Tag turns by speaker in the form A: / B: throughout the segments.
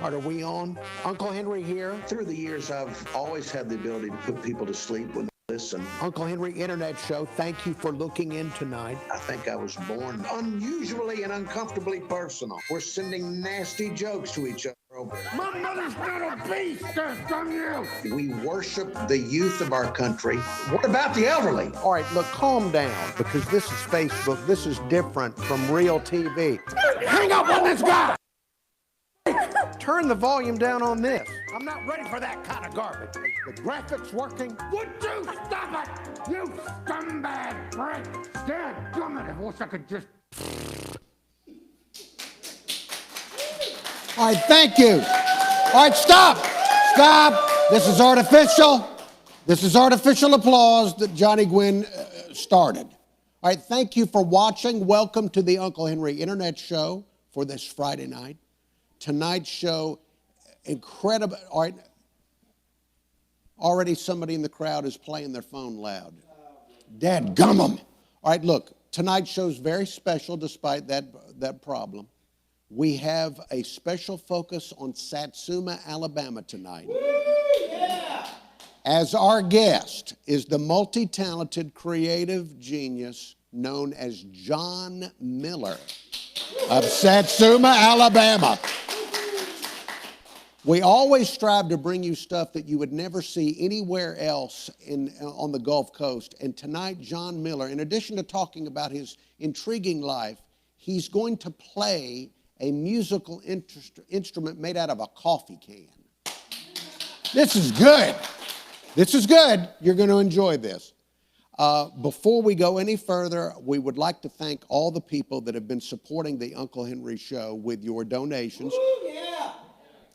A: Are we on? Uncle Henry here.
B: Through the years, I've always had the ability to put people to sleep when they listen.
A: Uncle Henry Internet Show, thank you for looking in tonight.
B: I think I was born unusually and uncomfortably personal. We're sending nasty jokes to each other over it.
A: My mother's not a beast, damn you!
B: We worship the youth of our country. What about the elderly?
A: All right, look, calm down, because this is Facebook. This is different from real TV. Hang up on this guy! Turn the volume down on this. I'm not ready for that kind of garbage. Is the graphics working? Would you stop it? You scumbag prick! Dadgummit, I wish I could just... All right, thank you. All right, stop. Stop. This is artificial. This is artificial applause that Johnny Gwynn started. All right, thank you for watching. Welcome to the Uncle Henry Internet Show for this Friday night. Tonight's show, incredible. All right, already somebody in the crowd is playing their phone loud. Dadgummum. All right, look, tonight's show is very special despite that problem. We have a special focus on Satsuma, Alabama tonight. Yeah. As our guest is the multi-talented creative genius known as Jon Miller of Satsuma, Alabama. We always strive to bring you stuff that you would never see anywhere else on the Gulf Coast. And tonight, Jon Miller, in addition to talking about his intriguing life, he's going to play a musical instrument made out of a coffee can. This is good. This is good. You're going to enjoy this. Before we go any further, we would like to thank all the people that have been supporting the Uncle Henry Show with your donations.
C: Ooh, yeah.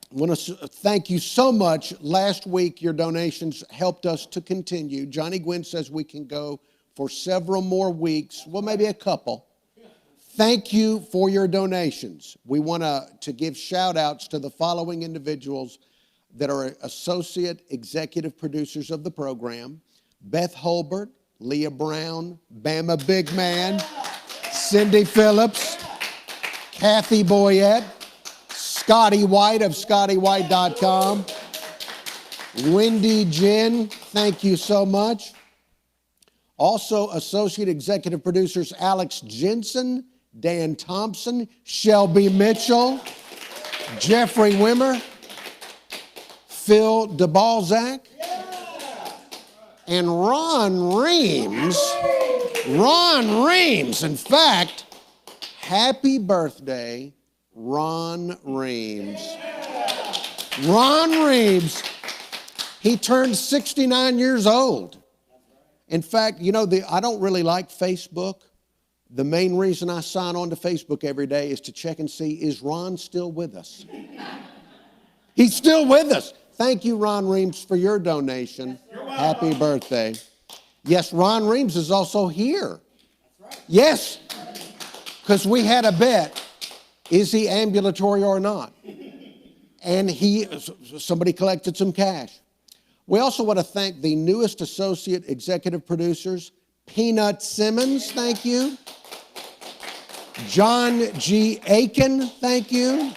A: I want to thank you so much. Last week, your donations helped us to continue. Johnny Gwynn says we can go for several more weeks, well, maybe a couple. Thank you for your donations. We want to give shout-outs to the following individuals that are associate executive producers of the program: Beth Holbert, Leah Brown, Bama Big Man, Cindy Phillips, Kathy Boyette, Scotty White of ScottyWhite.com, Wendy Jen, thank you so much. Also, associate executive producers Alex Jensen, Dan Thompson, Shelby Mitchell, Jeffrey Wimmer, Phil DeBalzac, and Ron Reams. Ron Reams, in fact, happy birthday, Ron Reams. Ron Reams, he turned 69 years old. In fact, you know, I don't really like Facebook. The main reason I sign on to Facebook every day is to check and see, is Ron still with us? He's still with us. Thank you, Ron Reams, for your donation. Happy birthday. Yes, Ron Reams is also here. Yes, because we had a bet. Is he ambulatory or not? And somebody collected some cash. We also want to thank the newest associate executive producers, Peanut Simmons, thank you. John G. Aiken, thank you.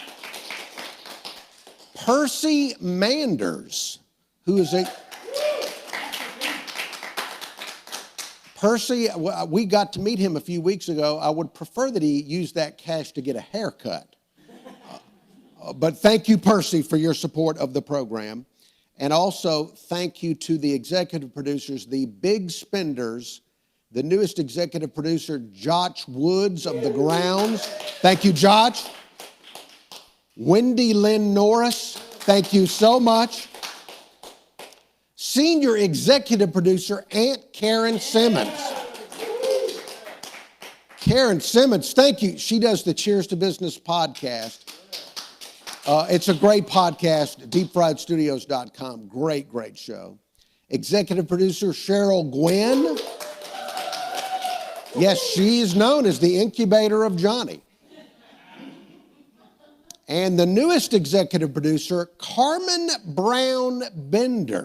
A: Percy Manders, who is Percy, we got to meet him a few weeks ago. I would prefer that he use that cash to get a haircut. But thank you, Percy, for your support of the program. And also, thank you to the executive producers, the big spenders, the newest executive producer, Josh Woods of The Grounds. Thank you, Josh. Wendy Lynn Norris, thank you so much. Senior executive producer, Aunt Karen Simmons. Karen Simmons, thank you. She does the Cheers to Business podcast. It's a great podcast, deepfriedstudios.com. Great, great show. Executive producer Cheryl Gwynn. Yes, she is known as the incubator of Johnny. And the newest executive producer, Carmen Brown Bender.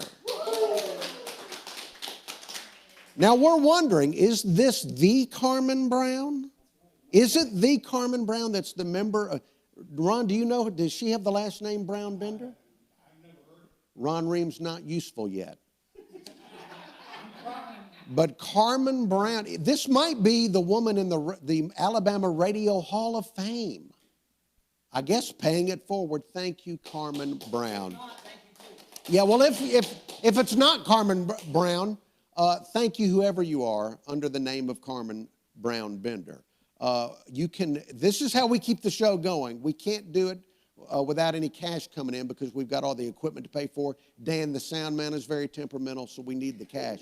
A: Now we're wondering, is this the Carmen Brown? Is it the Carmen Brown that's the member of... Ron, do you know, does she have the last name Brown Bender? Ron Ream's not useful yet. But Carmen Brown, this might be the woman in the Alabama Radio Hall of Fame. I guess paying it forward. Thank you, Carmen Brown. Yeah, well, if it's not Carmen Brown, thank you, whoever you are, under the name of Carmen Brown Bender. This is how we keep the show going. We can't do it without any cash coming in because we've got all the equipment to pay for. Dan, the sound man, is very temperamental, so we need the cash.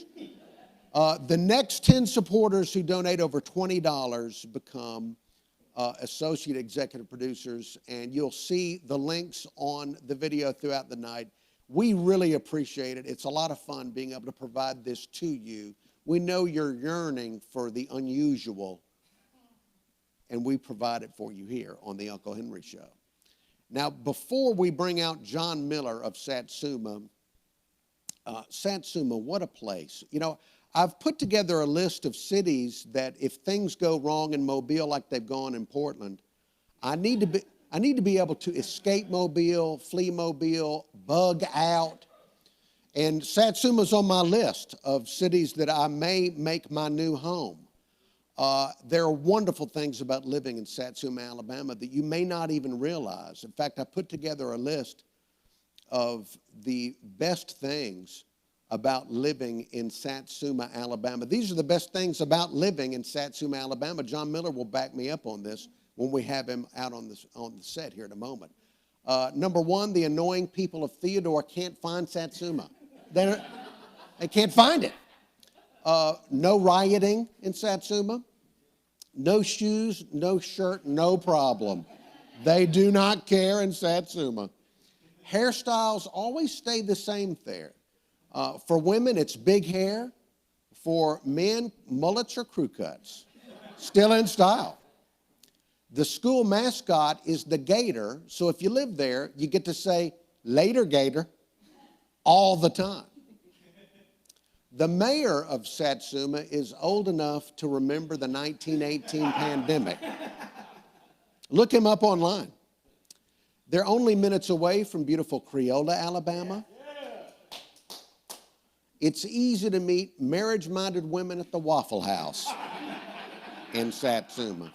A: The next 10 supporters who donate over $20 become associate executive producers, and you'll see the links on the video throughout the night. We really appreciate it. It's a lot of fun being able to provide this to you. We know you're yearning for the unusual, and we provide it for you here on the Uncle Henry Show. Now, before we bring out Jon Miller of Satsuma, Satsuma, what a place. You know, I've put together a list of cities that if things go wrong in Mobile like they've gone in Portland, I need to be able to escape Mobile, flee Mobile, bug out. And Satsuma's on my list of cities that I may make my new home. There are wonderful things about living in Satsuma, Alabama that you may not even realize. In fact, I put together a list of the best things about living in Satsuma, Alabama. These are the best things about living in Satsuma, Alabama. Jon Miller will back me up on this when we have him out on the set here in a moment. Number one, the annoying people of Theodore can't find Satsuma. They can't find it. No rioting in Satsuma. No shoes, no shirt, no problem. They do not care in Satsuma. Hairstyles always stay the same there. For women, it's big hair. For men, mullets or crew cuts. Still in style. The school mascot is the gator, so if you live there, you get to say, "Later, gator," all the time. The mayor of Satsuma is old enough to remember the 1918 pandemic. Look him up online. They're only minutes away from beautiful Creola, Alabama. It's easy to meet marriage-minded women at the Waffle House in Satsuma.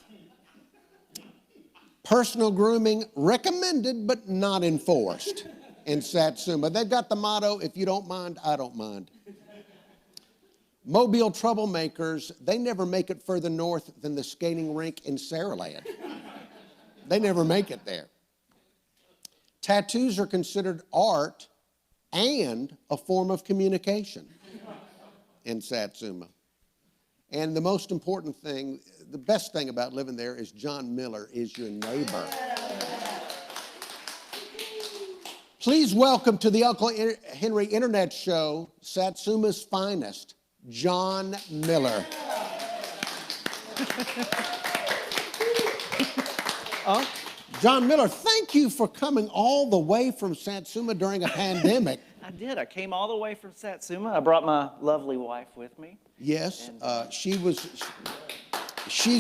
A: Personal grooming recommended but not enforced in Satsuma. They've got the motto, if you don't mind, I don't mind. Mobile troublemakers, they never make it further north than the skating rink in Saraland. They never make it there. Tattoos are considered art and a form of communication in Satsuma. And the most important thing, the best thing about living there is Jon Miller is your neighbor. Please welcome to the Uncle Henry Internet Show, Satsuma's finest, Jon Miller. Jon Miller, thank you for coming all the way from Satsuma during a pandemic.
C: I did. I came all the way from Satsuma. I brought my lovely wife with me.
A: Yes, she's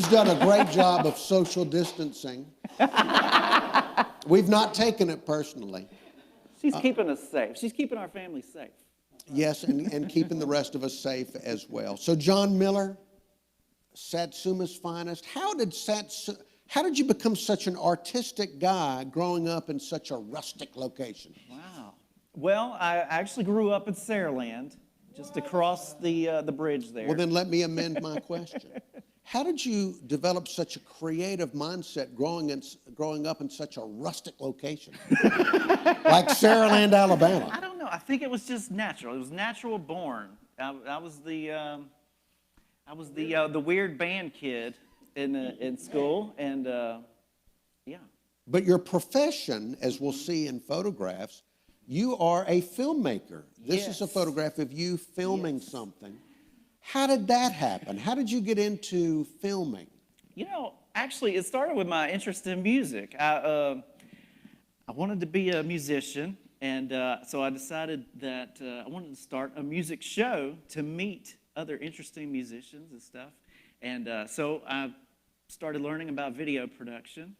A: done a great job of social distancing. We've not taken it personally.
C: She's keeping us safe. She's keeping our family safe.
A: Yes, and keeping the rest of us safe as well. So Jon Miller, Satsuma's finest. How did you become such an artistic guy growing up in such a rustic location?
C: Wow. Well, I actually grew up in Saraland, just across the bridge there.
A: Well, then let me amend my question. How did you develop such a creative mindset growing up in such a rustic location like Saraland, Alabama?
C: I don't know. I think it was just natural. It was natural born. I was the weird band kid in school, and yeah.
A: But your profession, as we'll see in photographs, you are a filmmaker. This is a photograph of you filming something. How did that happen? How did you get into filming?
C: You know, actually, it started with my interest in music. I wanted to be a musician, and so I decided that I wanted to start a music show to meet other interesting musicians and stuff. And so I started learning about video production,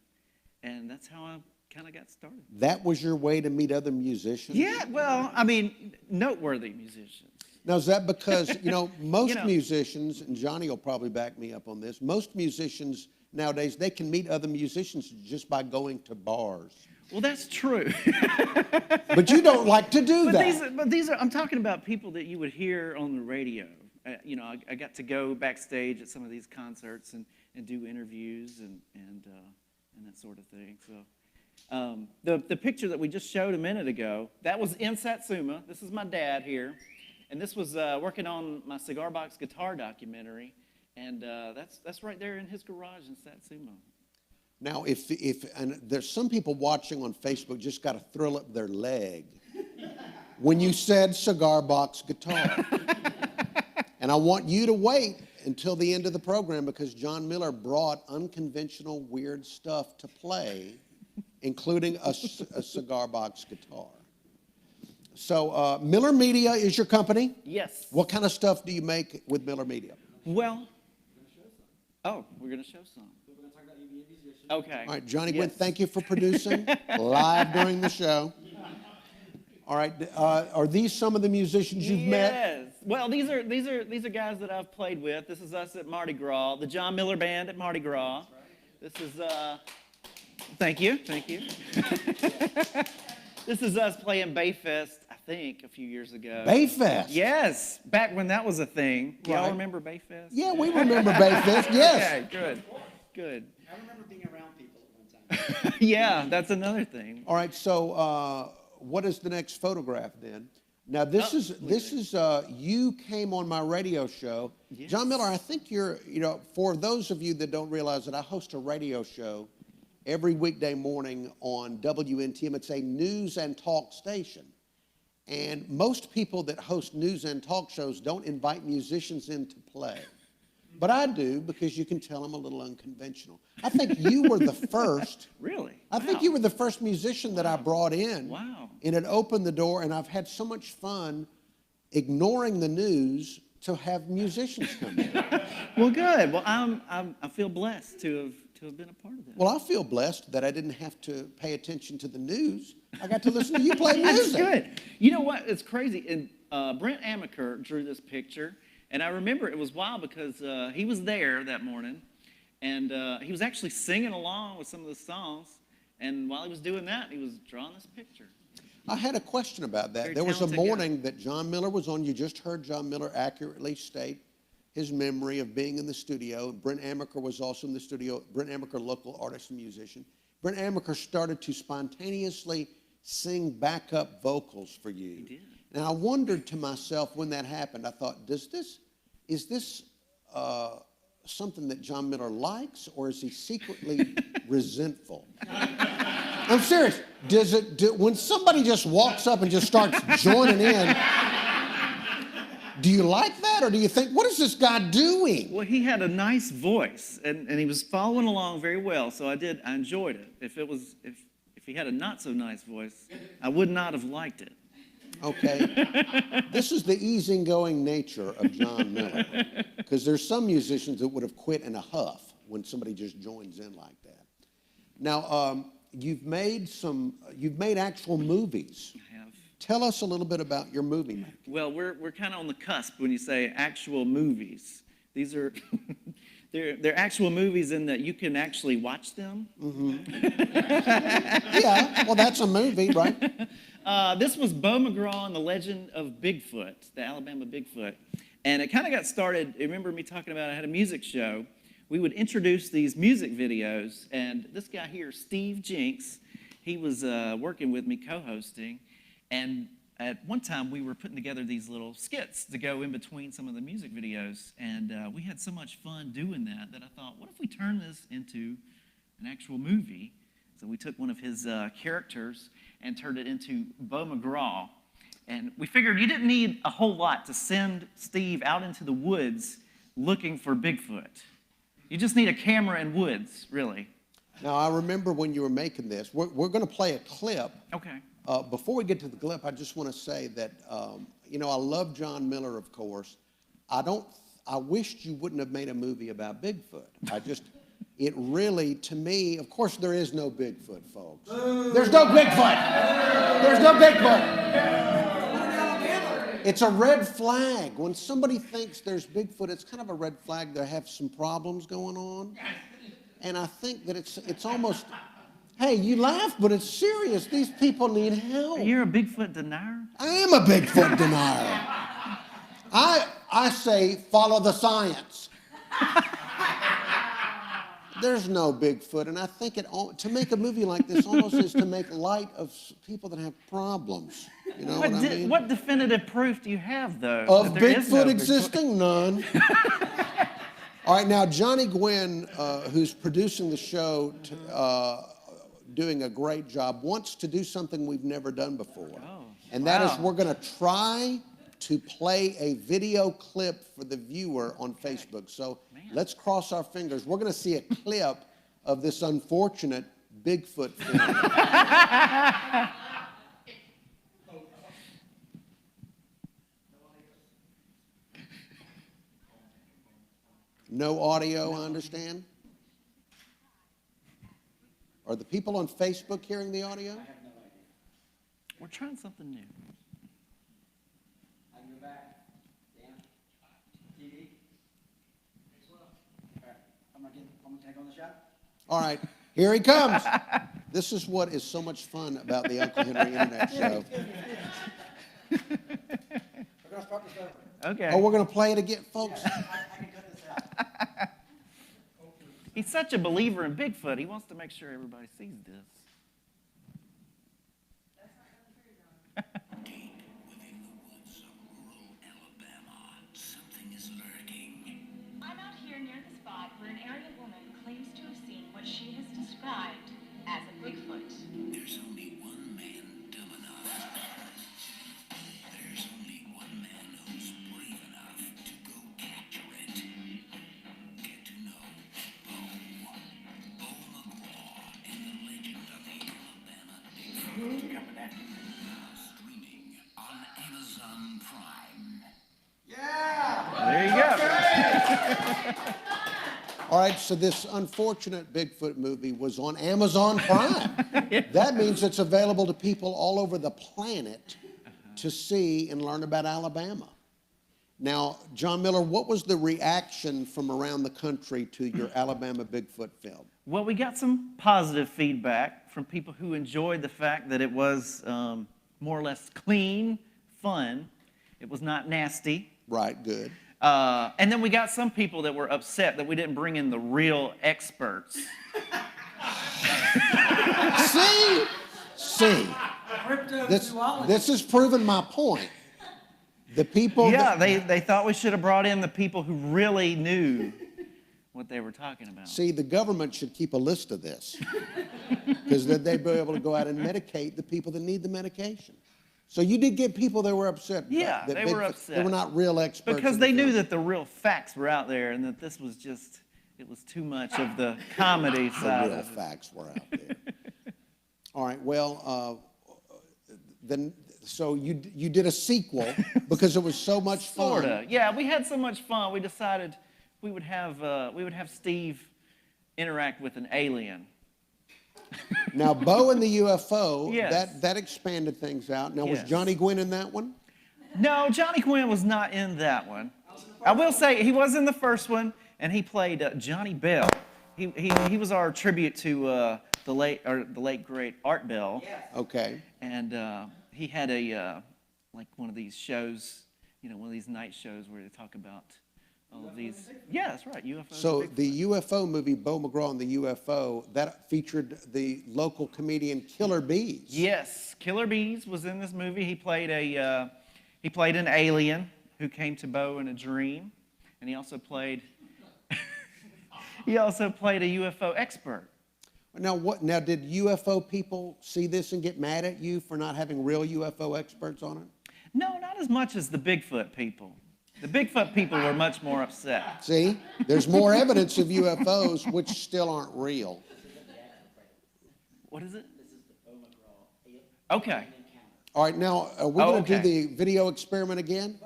C: and that's how I kind of got started.
A: That was your way to meet other musicians?
C: Yeah, well, I mean, noteworthy musicians.
A: Now, is that because, most
C: know-
A: musicians, and Johnny will probably back me up on this, most musicians nowadays, they can meet other musicians just by going to bars.
C: Well, that's true.
A: But you don't like to do that.
C: But these are, I'm talking about people that you would hear on the radio. I got to go backstage at some of these concerts and do interviews and that sort of thing. So the picture that we just showed a minute ago, that was in Satsuma. This is my dad here. And this was working on my Cigar Box Guitar documentary. And that's right there in his garage in Satsuma.
A: Now, and there's some people watching on Facebook just got to thrill up their leg when you said Cigar Box Guitar. And I want you to wait until the end of the program because Jon Miller brought unconventional, weird stuff to play, including a cigar box guitar. So Miller Media is your company?
C: Yes.
A: What kind of stuff do you make with Miller Media?
C: Well, we're going to show some. Okay.
A: All right, Johnny Gwynn, thank you for producing live during the show. All right, are these some of the musicians you've met?
C: Yes. Well, these are guys that I've played with. This is us at Mardi Gras, the Jon Miller Band at Mardi Gras. This is thank you. This is us playing Bayfest, I think, a few years ago.
A: Bayfest?
C: Yes, back when that was a thing.
A: Right.
C: Y'all remember Bayfest?
A: Yeah, we remember Bayfest, yes.
C: Okay, good.
D: I remember being around people at one time.
C: Yeah, that's another thing.
A: All right, so what is the next photograph then? Now this is you came on my radio show.
C: Yes.
A: Jon Miller, I think you're, for those of you that don't realize that I host a radio show every weekday morning on WNTM. It's a news and talk station. And most people that host news and talk shows don't invite musicians in to play. But I do because you can tell I'm a little unconventional. I think you were the first.
C: Really?
A: I think you were the first musician that I brought in.
C: Wow.
A: And it opened the door, and I've had so much fun ignoring the news to have musicians come in.
C: Well, good. Well, I feel blessed to have been a part of that.
A: Well, I feel blessed that I didn't have to pay attention to the news. I got to listen to you play music.
C: That's good. You know what? It's crazy. And Brent Amaker drew this picture, and I remember it was wild because he was there that morning, and he was actually singing along with some of the songs. And while he was doing that, he was drawing this picture.
A: I had a question about that.
C: Very
A: There was a
C: talented
A: morning that Jon Miller was on. You just heard Jon Miller accurately state his memory of being in the studio. Brent Amaker was also in the studio. Brent Amaker, local artist and musician. Brent Amaker started to spontaneously sing backup vocals for you.
C: He did.
A: And I wondered to myself when that happened, I thought, is this something that Jon Miller likes, or is he secretly resentful? I'm serious. When somebody just walks up and just starts joining in, do you like that, or do you think, what is this guy doing?
C: Well, he had a nice voice, and he was following along very well, so I enjoyed it. If he had a not so nice voice, I would not have liked it.
A: Okay. This is the easygoing nature of Jon Miller, because there's some musicians that would have quit in a huff when somebody just joins in like that. Now, you've made actual movies.
C: I have.
A: Tell us a little bit about your movie making.
C: Well, we're kind of on the cusp when you say actual movies. These are they're actual movies in that you can actually watch them.
A: Yeah, well, that's a movie, right?
C: This was Bo McGraw and the Legend of Bigfoot, the Alabama Bigfoot. And it kind of got started, remember me talking about I had a music show. We would introduce these music videos, and this guy here, Steve Jinks, he was working with me, co-hosting, and at one time we were putting together these little skits to go in between some of the music videos, and we had so much fun doing that I thought, what if we turn this into an actual movie? So we took one of his characters and turned it into Bo McGraw. And we figured you didn't need a whole lot to send Steve out into the woods looking for Bigfoot. You just need a camera and woods, really.
A: Now, I remember when you were making this. We're going to play a clip.
C: Okay.
A: Before we get to the clip, I just want to say that, I love Jon Miller, of course. I wished you wouldn't have made a movie about Bigfoot. it really, to me, of course, there is no Bigfoot, folks. There's no Bigfoot. There's no Bigfoot. It's a red flag. When somebody thinks there's Bigfoot, it's kind of a red flag. They have some problems going on. And I think that it's almost, hey, you laugh, but it's serious. These people need help.
C: You're a Bigfoot denier?
A: I am a Bigfoot denier. I say follow the science. There's no Bigfoot, and I think to make a movie like this almost is to make light of people that have problems. You know what I mean?
C: What definitive proof do you have, though?
A: Of
C: that there is no
A: Bigfoot existing? None. All right, now Johnny Gwynn, who's producing the show, doing a great job, wants to do something we've never done before.
C: Oh,
A: and that is we're going to try to play a video clip for the viewer on Facebook. So let's cross our fingers. We're going to see a clip of this unfortunate Bigfoot film. No audio, I understand. Are the people on Facebook hearing the audio?
C: We're trying something new.
D: I can go back. Dan? TV? All right. I'm gonna take on the shot.
A: All right, here he comes. This is what is so much fun about the Uncle Henry Internet Show.
D: We're gonna start this over.
C: Okay.
A: Oh, we're going to play it again, folks.
D: I can cut this out.
C: He's such a believer in Bigfoot. He wants to make sure everybody sees this.
E: Deep within the woods of rural Alabama, something is lurking.
F: I'm out here near the spot where an area woman claims to have seen what she has described as a Bigfoot.
E: There's only one man dumb enough. There's only one man who's brave enough to go capture it. Get to know Bo McGraw and the legend of the Alabama Bigfoot. Streaming on Amazon Prime.
C: There you go.
A: All right, so this unfortunate Bigfoot movie was on Amazon Prime. That means it's available to people all over the planet to see and learn about Alabama. Now, Jon Miller, what was the reaction from around the country to your Alabama Bigfoot film?
C: Well, we got some positive feedback from people who enjoyed the fact that it was more or less clean, fun. It was not nasty.
A: Right, good.
C: And then we got some people that were upset that we didn't bring in the real experts.
A: See, this has proven my point. The people
C: Yeah, they thought we should have brought in the people who really knew what they were talking about.
A: See, the government should keep a list of this because then they'd be able to go out and medicate the people that need the medication. So you did get people that were upset.
C: Yeah,
A: that
C: they were upset.
A: They were not real experts.
C: Because they knew that the real facts were out there and that this was just, it was too much of the comedy side
A: the real
C: of it.
A: facts were out there. All right, well, then, so you did a sequel because it was so much fun.
C: Sorta. Yeah, we had so much fun. We decided we would have Steve interact with an alien.
A: Now, Bo and the UFO,
C: Yes.
A: that expanded things out. Now, was
C: Yes.
A: Johnny Gwynn in that one?
C: No, Johnny Quinn was not in that one. I will say he was in the first one, and he played Johnny Bell. He was our tribute to the late great Art Bell,
A: Okay.
C: and he had a like one of these shows, one of these night shows where they talk about all of these. Yeah, that's right, UFOs.
A: So
C: and Bigfoot.
A: the UFO movie, Bo McGraw and the UFO, that featured the local comedian Killer Bees.
C: Yes, Killer Bees was in this movie. He played an alien who came to Bo in a dream, and he also played a UFO expert.
A: Now, did UFO people see this and get mad at you for not having real UFO experts on it?
C: No, not as much as the Bigfoot people. The Bigfoot people were much more upset.
A: See, there's more evidence of UFOs which still aren't real.
C: What is it?
D: This is the Bo McGraw.
C: Okay.
A: All right, now, are we going to
C: okay.
A: do the video experiment again?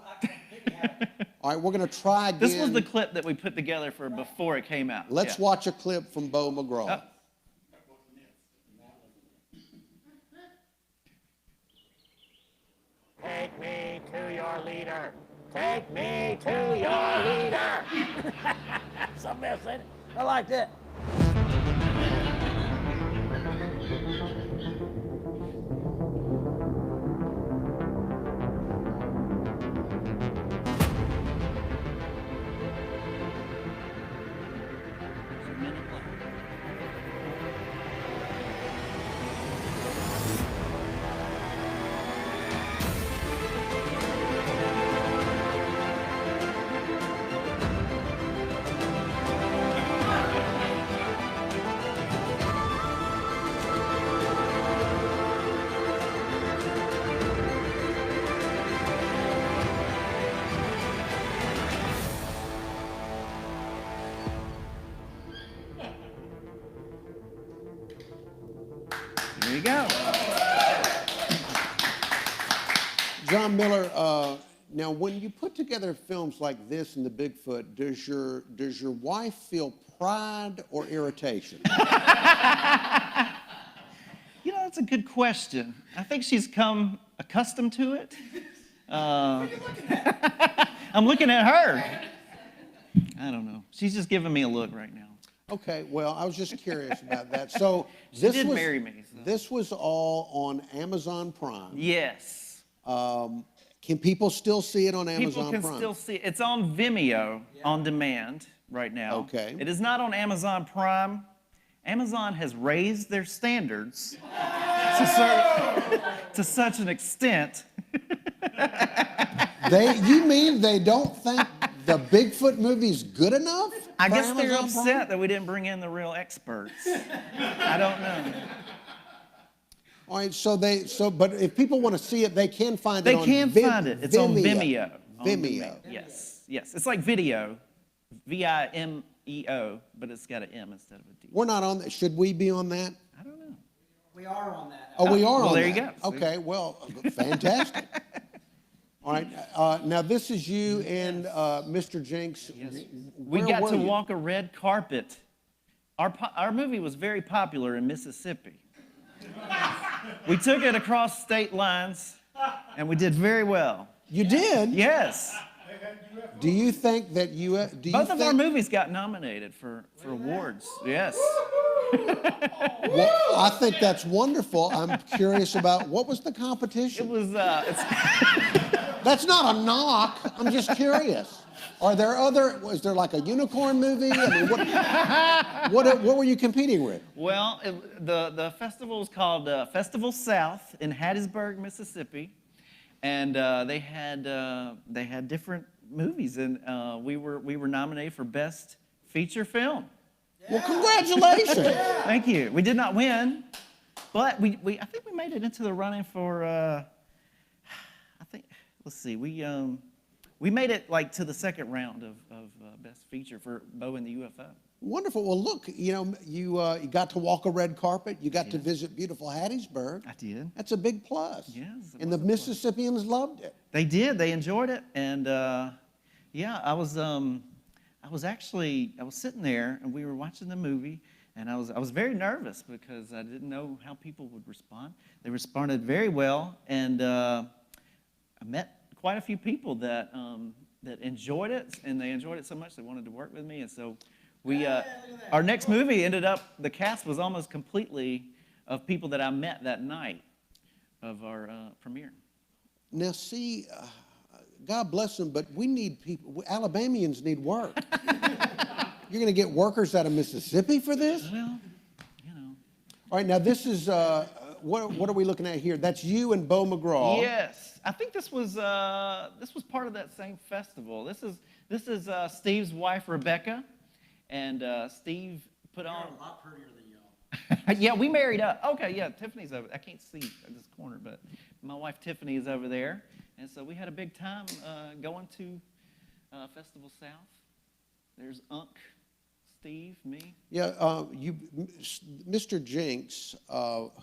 A: All right, we're going to try again.
C: This was the clip that we put together for before it came out.
A: Let's
C: Yeah.
A: watch a clip from Bo McGraw.
C: Oh.
G: Take me to your leader. Take me to your leader. Something else, ain't it? I liked it.
C: There you go.
A: Jon Miller, now when you put together films like this and the Bigfoot, does your wife feel pride or irritation?
C: You know, that's a good question. I think she's come accustomed to it. I'm looking at her. I don't know. She's just giving me a look right now.
A: Okay, well, I was just curious about that. So
C: She did marry me. So.
A: This was all on Amazon Prime.
C: Yes.
A: Can people still see it on Amazon
C: People
A: Prime?
C: can still see it. It's on Vimeo on demand right now.
A: Okay.
C: It is not on Amazon Prime. Amazon has raised their standards to such an extent.
A: You mean they don't think the Bigfoot movie's good enough?
C: I
A: for
C: guess they're
A: Amazon
C: upset
A: Prime?
C: that we didn't bring in the real experts. I don't know.
A: All right, but if people want to see it, they can find
C: They
A: it on
C: can find it. It's on Vimeo. On
A: Vimeo.
C: Yes, yes. It's like video, Vimeo, but it's got an M instead of a D.
A: We're not on that. Should we be on that?
C: I don't know.
D: We are on that.
A: Oh, we are
C: Well,
A: on
C: there
A: that.
C: you go.
A: Okay, well, fantastic. All right, now this is you and Mr. Jinx.
C: Yes.
A: Where
C: We got
A: were
C: to
A: you?
C: walk a red carpet. Our movie was very popular in Mississippi. We took it across state lines, and we did very well.
A: You did?
C: Yes.
A: Do you think that
C: Both of our movies got nominated for awards. Yes.
A: Well, I think that's wonderful. I'm curious about what was the
C: It
A: competition?
C: was.
A: That's not a knock. I'm just curious. Are there was there like a unicorn movie? I mean, what were you competing with?
C: Well, the festival was called Festival South in Hattiesburg, Mississippi, and they had different movies, and we were nominated for Best Feature Film.
A: Well, congratulations.
C: Thank you. We did not win, but I think we made it into the running for. I think let's see, we made it like to the second round of Best Feature for Bo and the UFO.
A: Wonderful. Well, look, you got to walk a red carpet. You got to visit beautiful Hattiesburg.
C: I did.
A: That's a big plus.
C: Yes, it
A: And
C: was
A: the
C: a plus.
A: Mississippians loved it.
C: They did. They enjoyed it, and yeah, I was sitting there, and we were watching the movie, and I was very nervous because I didn't know how people would respond. They responded very well, and I met quite a few people that enjoyed it, and they enjoyed it so much they wanted to work with me, and so we our next movie ended up, the cast was almost completely of people that I met that night of our premiere.
A: Now, see, God bless them, but we need people. Alabamians need work. You're going to get workers out of Mississippi for this?
C: Well, you know.
A: All right, now this is, what are we looking at here? That's you and Bo McGraw.
C: Yes, I think this was part of that same festival. This is Steve's wife Rebecca, and Steve put on.
D: You're a lot prettier than y'all.
C: Yeah, we married up. Okay, yeah, Tiffany's over. I can't see at this corner, but my wife Tiffany is over there, and so we had a big time going to Festival South. There's Unc, Steve, me.
A: Yeah, Mr. Jinx,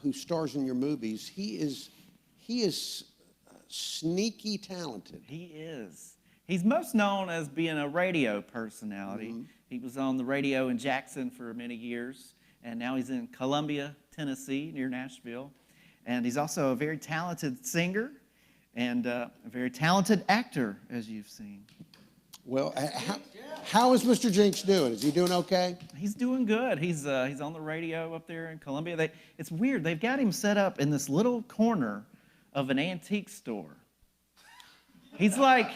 A: who stars in your movies, he is sneaky talented.
C: He is. He's most known as being a radio personality.
A: Mm-hmm.
C: He was on the radio in Jackson for many years, and now he's in Columbia, Tennessee, near Nashville. And he's also a very talented singer and a very talented actor, as you've seen.
A: Well, how is Mr. Jinx doing? Is he doing okay?
C: He's doing good. He's on the radio up there in Columbia. It's weird. They've got him set up in this little corner of an antique store. It's like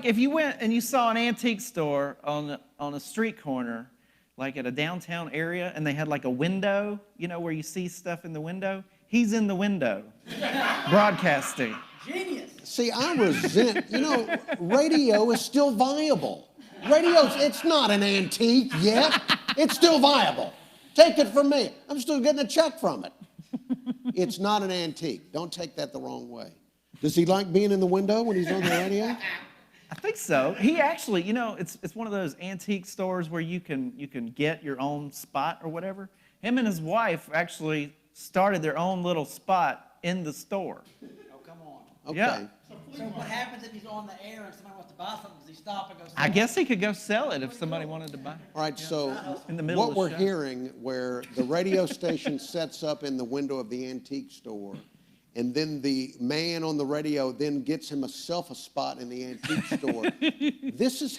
C: if you went and you saw an antique store on a street corner, like at a downtown area, and they had like a window, where you see stuff in the window. He's in the window, broadcasting.
D: Genius.
A: See, I resent, radio is still viable. It's not an antique yet. It's still viable. Take it from me. I'm still getting a check from it. It's not an antique. Don't take that the wrong way. Does he like being in the window when he's on the radio?
C: I think so. He actually, it's one of those antique stores where you can get your own spot or whatever. Him and his wife actually started their own little spot in the store.
D: Oh, come on.
A: Okay.
C: Yeah.
D: So what happens if he's on the air and somebody wants to buy something? Does he stop and go?
C: I guess he could go sell it if somebody wanted to buy it.
A: All right, so
C: In the middle
A: what
C: of the
A: we're
C: show.
A: hearing, where the radio station sets up in the window of the antique store, and then the man on the radio then gets himself a spot in the antique store. This is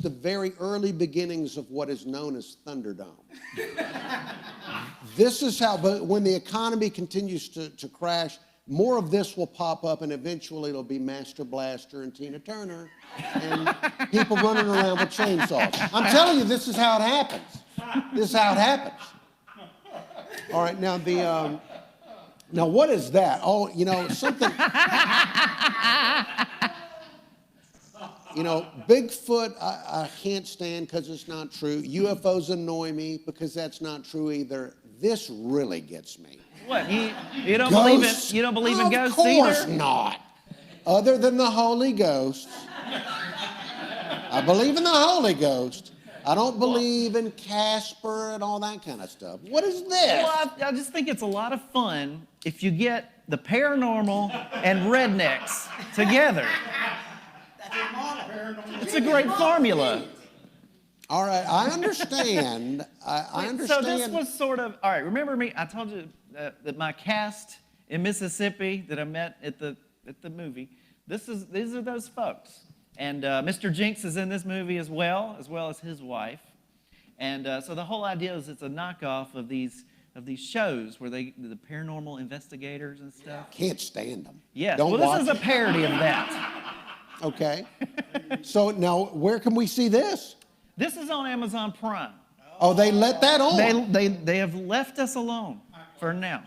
A: the very early beginnings of what is known as Thunderdome. This is how, but when the economy continues to crash, more of this will pop up, and eventually it'll be Master Blaster and Tina Turner and people running around with chainsaws. I'm telling you, this is how it happens. This is how it happens. All right, now now what is that? Oh, something. Bigfoot I can't stand because it's not true. UFOs annoy me because that's not true either. This really gets me.
C: What? You don't
A: Ghosts?
C: believe in ghosts
A: Of course
C: either?
A: not. Other than the Holy Ghost. I believe in the Holy Ghost. I don't believe in Casper and all that kind of stuff. What is this?
C: Well, I just think it's a lot of fun if you get the paranormal and rednecks together.
D: That's his model.
C: It's a great formula.
A: All right, I understand. I understand.
C: So this was sort of, all right, remember me, I told you that my cast in Mississippi that I met at the movie, these are those folks. And Mr. Jinx is in this movie as well as his wife. And so the whole idea is it's a knockoff of these shows where the paranormal investigators and stuff.
A: Can't stand them.
C: Yes,
A: Don't
C: well,
A: watch
C: this is a
A: it.
C: parody of that.
A: Okay. So now, where can we see this?
C: This is on Amazon Prime.
A: Oh, they let that on.
C: They have left us alone for now.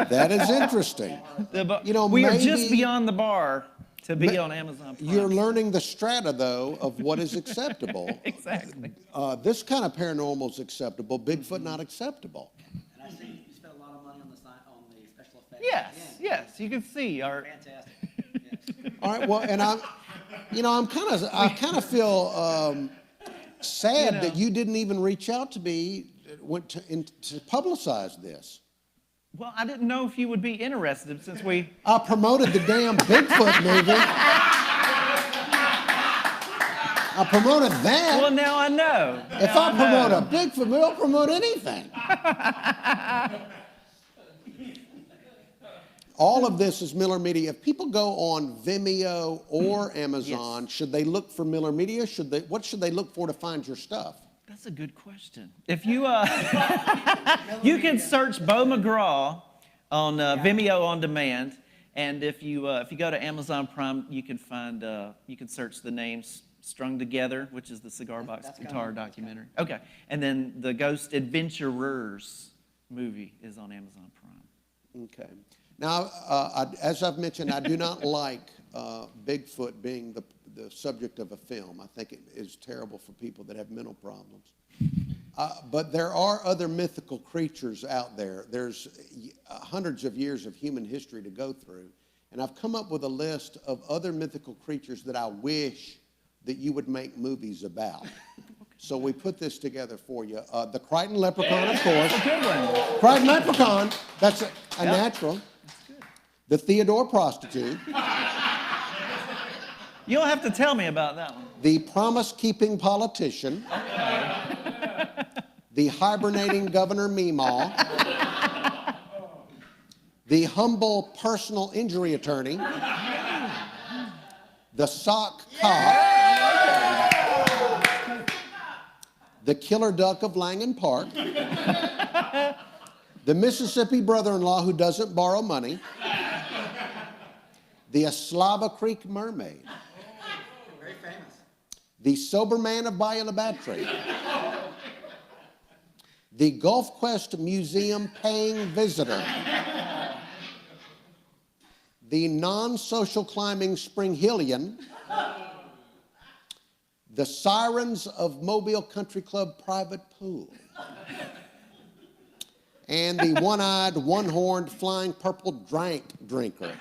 A: That is interesting.
C: We are just
A: maybe-
C: beyond the bar to be on Amazon Prime.
A: You're learning the strata, though, of what is acceptable.
C: Exactly.
A: This kind of paranormal is acceptable. Bigfoot not acceptable.
D: And I see you spent a lot of money on the special effects.
C: Yes, you can see our.
D: Fantastic. Yes.
A: All right. Well, and I kind of feel sad that you didn't even reach out to me to publicize this.
C: Well, I didn't know if you would be interested since we.
A: I promoted the damn Bigfoot movie. I promoted that.
C: Well, now I know.
A: If
C: Now
A: I promote
C: know.
A: a Bigfoot movie, I'll promote anything. All of this is Miller Media. If people go on Vimeo or Amazon,
C: Yes.
A: should they look for Miller Media? What should they look for to find your stuff?
C: That's a good question. If you you can search Bo McGraw on Vimeo on demand, and if you go to Amazon Prime, you can find you can search the names Strung Together, which is the Cigar Box Guitar documentary. Okay, and then the Ghost Adventurers movie is on Amazon Prime.
A: Okay. Now, as I've mentioned, I do not like Bigfoot being the subject of a film. I think it is terrible for people that have mental problems. But there are other mythical creatures out there. There's hundreds of years of human history to go through. And I've come up with a list of other mythical creatures that I wish that you would make movies about. So we put this together for you. The Crichton Leprechaun, of course.
C: That's a good one.
A: Crichton Leprechaun, that's a natural. The Theodore Prostitute.
C: You don't have to tell me about that one.
A: the promise-keeping politician, the hibernating Governor Meemaw, the humble personal injury attorney, the sock cop, the killer duck of Langan Park, the Mississippi brother-in-law who doesn't borrow money, the Aslava Creek mermaid,
D: Very famous.
A: the sober man of Bayou La Battery, the Gulf Quest Museum paying visitor, the non-social climbing Spring Hillian, the Sirens of Mobile Country Club private pool, and the one-eyed, one-horned, flying purple drinker.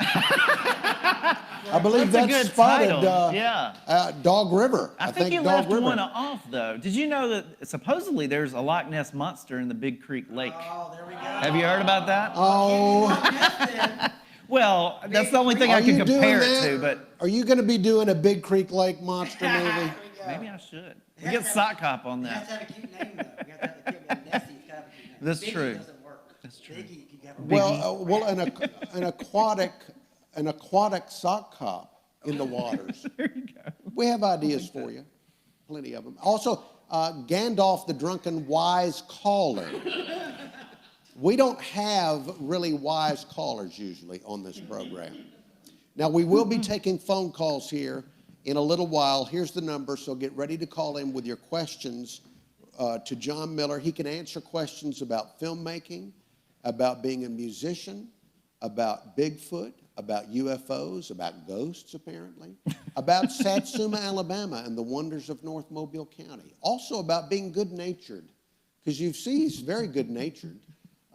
A: I believe
C: That's a
A: that's
C: good
A: spotted
C: title. Yeah.
A: Dog River.
C: I think you
A: Dog
C: left
A: River.
C: one off, though. Did you know that supposedly there's a Loch Ness Monster in the Big Creek Lake?
D: Oh, there we go.
C: Have you heard about that?
A: Oh,
C: Well, that's the only thing I can compare it to, but
A: Are you going to be doing a Big Creek Lake monster movie?
C: maybe I should. We get Sock Cop on
D: You have to
C: that.
D: have a cute name, though. You have to have a cute name. Nessie's got to have a cute name.
C: That's
D: Biggie
C: true.
D: doesn't work.
C: That's true.
D: Biggie, you can have a
A: Well, an aquatic sock cop in the waters.
C: There you go.
A: We have ideas for you, plenty of them. Also, Gandalf the drunken wise caller. We don't have really wise callers usually on this program. Now, we will be taking phone calls here in a little while. Here's the number, so get ready to call in with your questions to Jon Miller. He can answer questions about filmmaking, about being a musician, about Bigfoot, about UFOs, about ghosts, apparently, about Satsuma, Alabama, and the wonders of North Mobile County. Also about being good-natured, because you see he's very good-natured.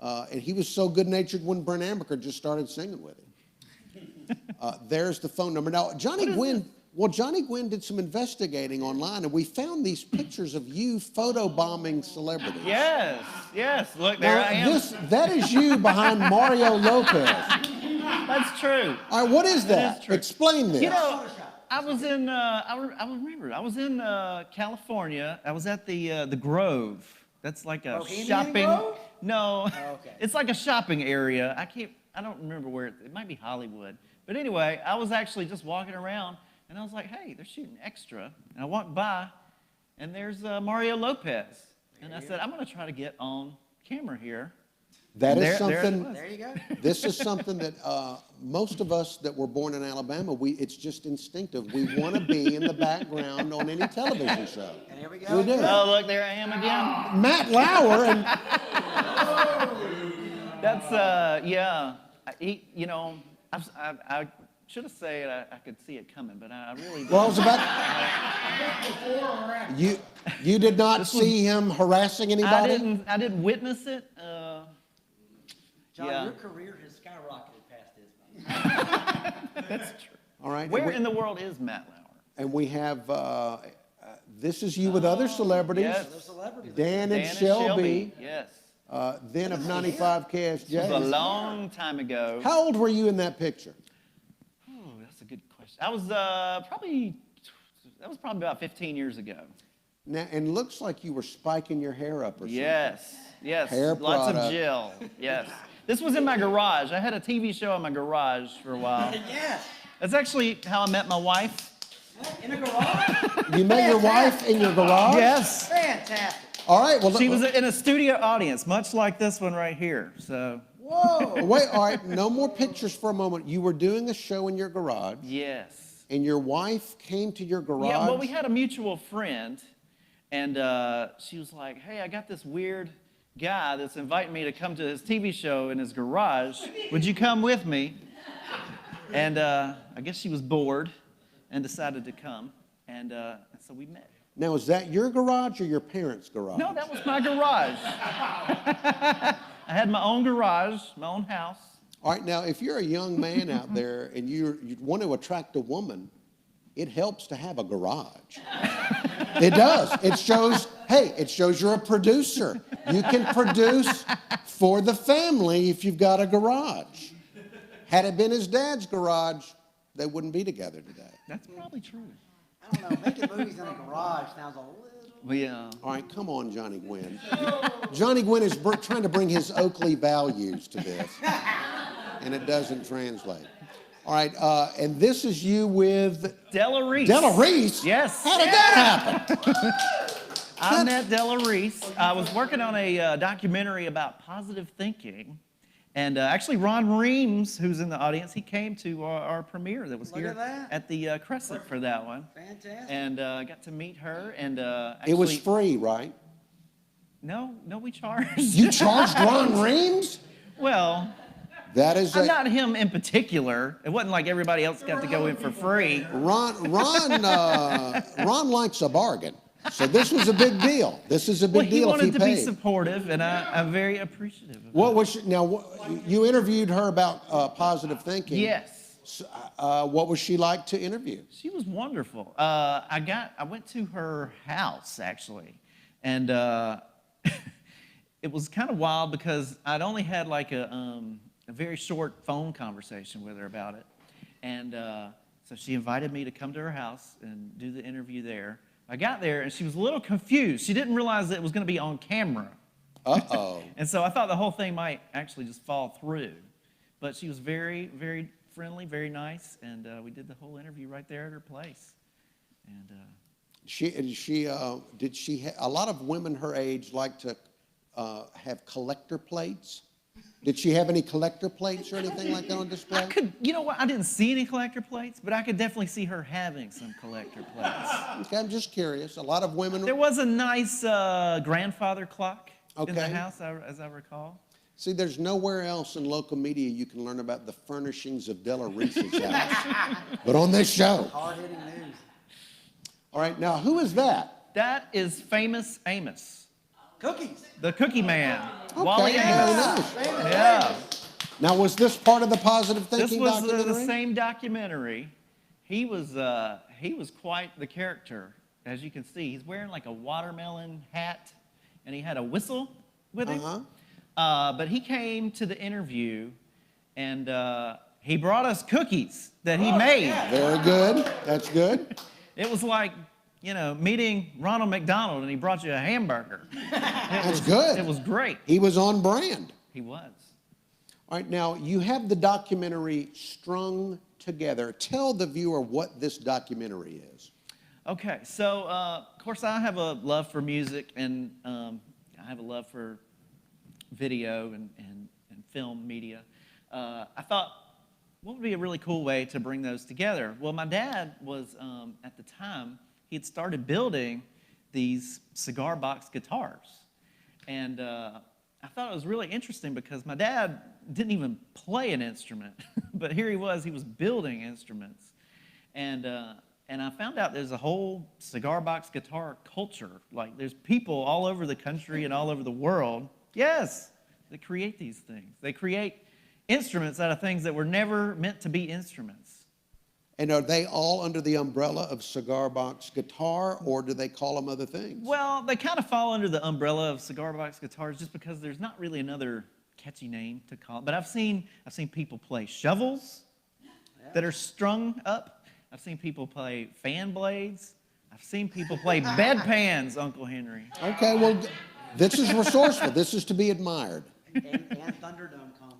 A: And he was so good-natured when Brent Amaker just started singing with him. There's the phone number. Now, Johnny Gwynn did some investigating online, and we found these pictures of you photobombing celebrities.
C: Yes, yes. Look, there
A: Now,
C: I am.
A: that is you behind Mario Lopez.
C: That's true.
A: All right, what is that?
C: is true.
A: Explain this.
C: You know, I was in, I remember, I was in California. I was at the Grove. That's like a
D: Bohemian
C: shopping.
D: Grove?
C: No,
D: Oh, okay.
C: it's like a shopping area. I don't remember where, it might be Hollywood. But anyway, I was actually just walking around, and I was like, hey, they're shooting extra. And I walked by, and there's Mario Lopez. And I said, I'm going to try to get on camera here.
A: That is
C: There it
A: something.
C: was.
D: There you go.
A: This is something that most of us that were born in Alabama, it's just instinctive. We want to be in the background on any television show.
D: And here we go.
A: We do.
C: Oh, look, there I am again.
A: Matt Lauer and
C: That's, yeah. I should have said I could see it coming, but I really didn't.
A: well, I was about. You did not see him harassing anybody.
C: I didn't witness it.
D: John,
C: Yeah.
D: your career has skyrocketed past his.
C: That's true.
A: All right.
C: Where in the world is Matt Lauer?
A: And we have. This is you with other celebrities.
C: Yes.
D: Those celebrities.
A: Dan and
C: Dan
A: Shelby.
C: Yes.
A: Then of 95 KSJ.
C: It was a long time ago.
A: How old were you in that picture?
C: Oh, that's a good question. I was probably about 15 years ago.
A: Now, and looks like you were spiking your hair up or something.
C: Yes.
A: Hair
C: Lots
A: product.
C: of gel. Yes. This was in my garage. I had a TV show in my garage for a while.
D: Yes.
C: That's actually how I met my wife.
D: What? In a garage?
A: You met your wife in your garage?
C: Yes.
D: Fantastic.
A: All right. Well,
C: She was in a studio audience, much like this one right here. So,
D: Whoa.
A: wait. All right. No more pictures for a moment. You were doing a show in your garage,
C: yes.
A: and your wife came to your garage.
C: Yeah, well, we had a mutual friend, and she was like, hey, I got this weird guy that's inviting me to come to his TV show in his garage. Would you come with me? And I guess she was bored and decided to come, and so we met.
A: Now, is that your garage or your parents' garage?
C: No, that was my garage. I had my own garage, my own house.
A: All right. Now, if you're a young man out there and you want to attract a woman, it helps to have a garage. It does. It shows, hey, it shows you're a producer. You can produce for the family if you've got a garage. Had it been his dad's garage, they wouldn't be together today.
C: That's probably true.
D: I don't know, making movies in a garage sounds a little...
C: Well, yeah.
A: All right, come on, Johnny Gwynn. Johnny Gwynn is trying to bring his Oakley values to this, and it doesn't translate. All right, and this is you with
C: Della Reese.
A: Della Reese?
C: Yes.
A: How did that happen?
C: I met Della Reese. I was working on a documentary about positive thinking. And actually, Ron Reams, who's in the audience, he came to our premiere that was
D: Look
C: here
D: at that.
C: at the Crescent for that one.
D: Fantastic.
C: And got to meet her. And actually,
A: It was free, right?
C: No, we charged.
A: You charged Ron Reams?
C: Well,
A: That is
C: not him in particular. It wasn't like everybody else got to go in for free.
A: Ron likes a bargain. So this was a big deal. This is a big
C: He
A: deal if he
C: wanted to be
A: paid.
C: supportive, and I'm very appreciative of
A: What
C: that.
A: was you interviewed her about positive thinking?
C: Yes.
A: So, what was she like to interview?
C: She was wonderful. I went to her house actually, and it was kind of wild because I'd only had like a very short phone conversation with her about it, and so she invited me to come to her house and do the interview there. I got there and she was a little confused. She didn't realize that it was going to be on camera.
A: Uh-oh.
C: And so I thought the whole thing might actually just fall through. But she was very, very friendly, very nice, and we did the whole interview right there at her place. And
A: a lot of women her age like to have collector plates. Did she have any collector plates or anything like that on display?
C: you know what? I didn't see any collector plates, but I could definitely see her having some collector plates.
A: Okay, I'm just curious. A lot of women.
C: There was a nice grandfather clock in the
A: Okay.
C: house, as I recall.
A: See, there's nowhere else in local media you can learn about the furnishings of Della Reese's house, but on this show.
D: Hard-hitting news.
A: All right, now who is that?
C: That is Famous Amos,
D: Cookies.
C: the Cookie Man.
A: Okay,
C: Wally
A: very
C: Amos.
A: nice.
C: Yeah.
A: Now, was this part of the positive
C: This
A: thinking
C: was
A: documentary?
C: the same documentary. He was quite the character, as you can see. He's wearing like a watermelon hat, and he had a whistle with him. But he came to the interview, and he brought us cookies that he made.
A: Very good. That's good.
C: It was like, meeting Ronald McDonald, and he brought you a hamburger.
A: That's good.
C: It was great.
A: He was on brand.
C: He was.
A: All right, now you have the documentary strung together. Tell the viewer what this documentary is.
C: Okay, so of course I have a love for music, and I have a love for video and film media. I thought, what would be a really cool way to bring those together? Well, my dad was, at the time, he had started building these cigar box guitars. And I thought it was really interesting because my dad didn't even play an instrument, but here he was building instruments. And I found out there's a whole cigar box guitar culture. Like there's people all over the country and all over the world, yes, that create these things. They create instruments out of things that were never meant to be instruments.
A: And are they all under the umbrella of Cigar Box Guitar, or do they call them other things?
C: Well, they kind of fall under the umbrella of cigar box guitars just because there's not really another catchy name to call it. But I've seen people play shovels that are strung up. I've seen people play fan blades. I've seen people play bedpans, Uncle Henry.
A: Okay, well, this is resourceful. This is to be admired.
D: And Thunderdome comes.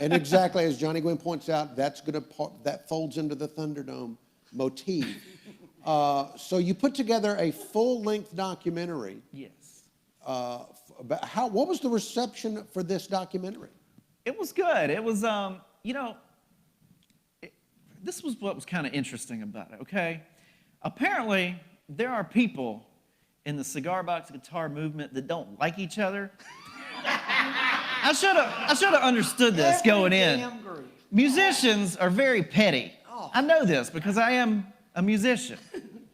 A: And exactly as Johnny Gwynn points out, that folds into the Thunderdome motif. So you put together a full-length documentary.
C: Yes.
A: What was the reception for this documentary?
C: It was good. It was, this was what was kind of interesting about it, okay? Apparently, there are people in the cigar box guitar movement that don't like each other. I should have understood this going in.
D: Damn group.
C: Musicians are very petty.
D: Oh.
C: I know this because I am a musician,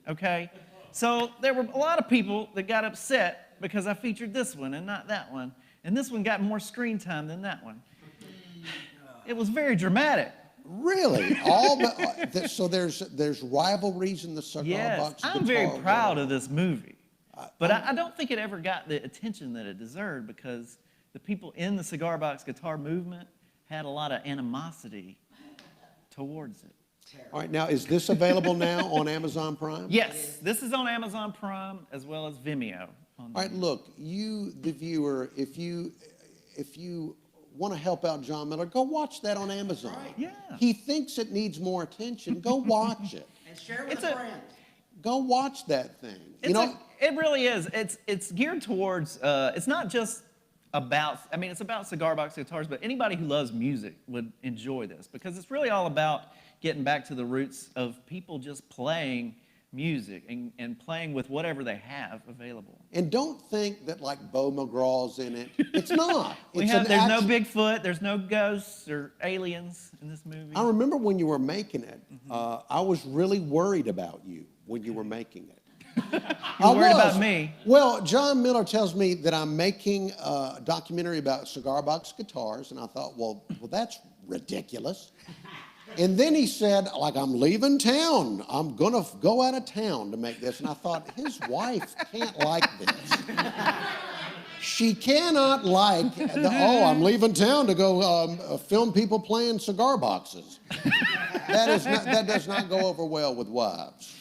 C: okay? So there were a lot of people that got upset because I featured this one and not that one. And this one got more screen time than that one. It was very dramatic.
A: Really? So there's rivalries in the cigar box guitar
C: I'm very proud
A: world.
C: of this movie. But I don't think it ever got the attention that it deserved because the people in the cigar box guitar movement had a lot of animosity towards it.
A: All right, now is this available now on Amazon Prime?
C: Yes, this is on Amazon Prime as well as Vimeo.
A: All right, look, you, the viewer, if you want to help out Jon Miller, go watch that on Amazon.
C: Yeah.
A: He thinks it needs more attention. Go watch it.
D: And share it with a friend.
A: Go watch that thing.
C: It really is. It's geared towards. It's not just about. I mean, it's about cigar box guitars, but anybody who loves music would enjoy this because it's really all about getting back to the roots of people just playing music and playing with whatever they have available.
A: And don't think that like Bo McGraw's in it. It's not.
C: There's no Bigfoot, there's no ghosts or aliens in this movie.
A: I remember when you were making it, I was really worried about you when you were making it.
C: You were worried about me?
A: Well, Jon Miller tells me that I'm making a documentary about cigar box guitars, and I thought, well, that's ridiculous. And then he said, like, I'm leaving town. I'm going to go out of town to make this. And I thought, his wife can't like this. She cannot like, I'm leaving town to go film people playing cigar boxes. That does not go over well with wives.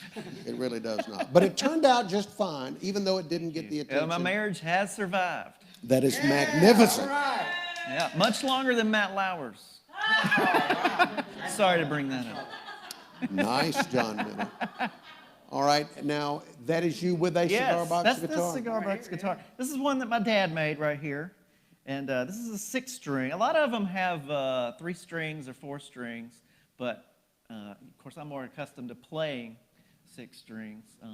A: It really does not. But it turned out just fine, even though it didn't get the attention.
C: My marriage has survived.
A: That is magnificent.
D: Right.
C: Yeah, much longer than Matt Lauer's. Sorry to bring that up.
A: Nice, Jon Miller. All right, now that is you with a cigar box
C: that's
A: guitar.
C: the cigar box guitar. This is one that my dad made right here, and this is a 6-string. A lot of them have 3 strings or 4 strings, but of course I'm more accustomed to playing 6 strings. I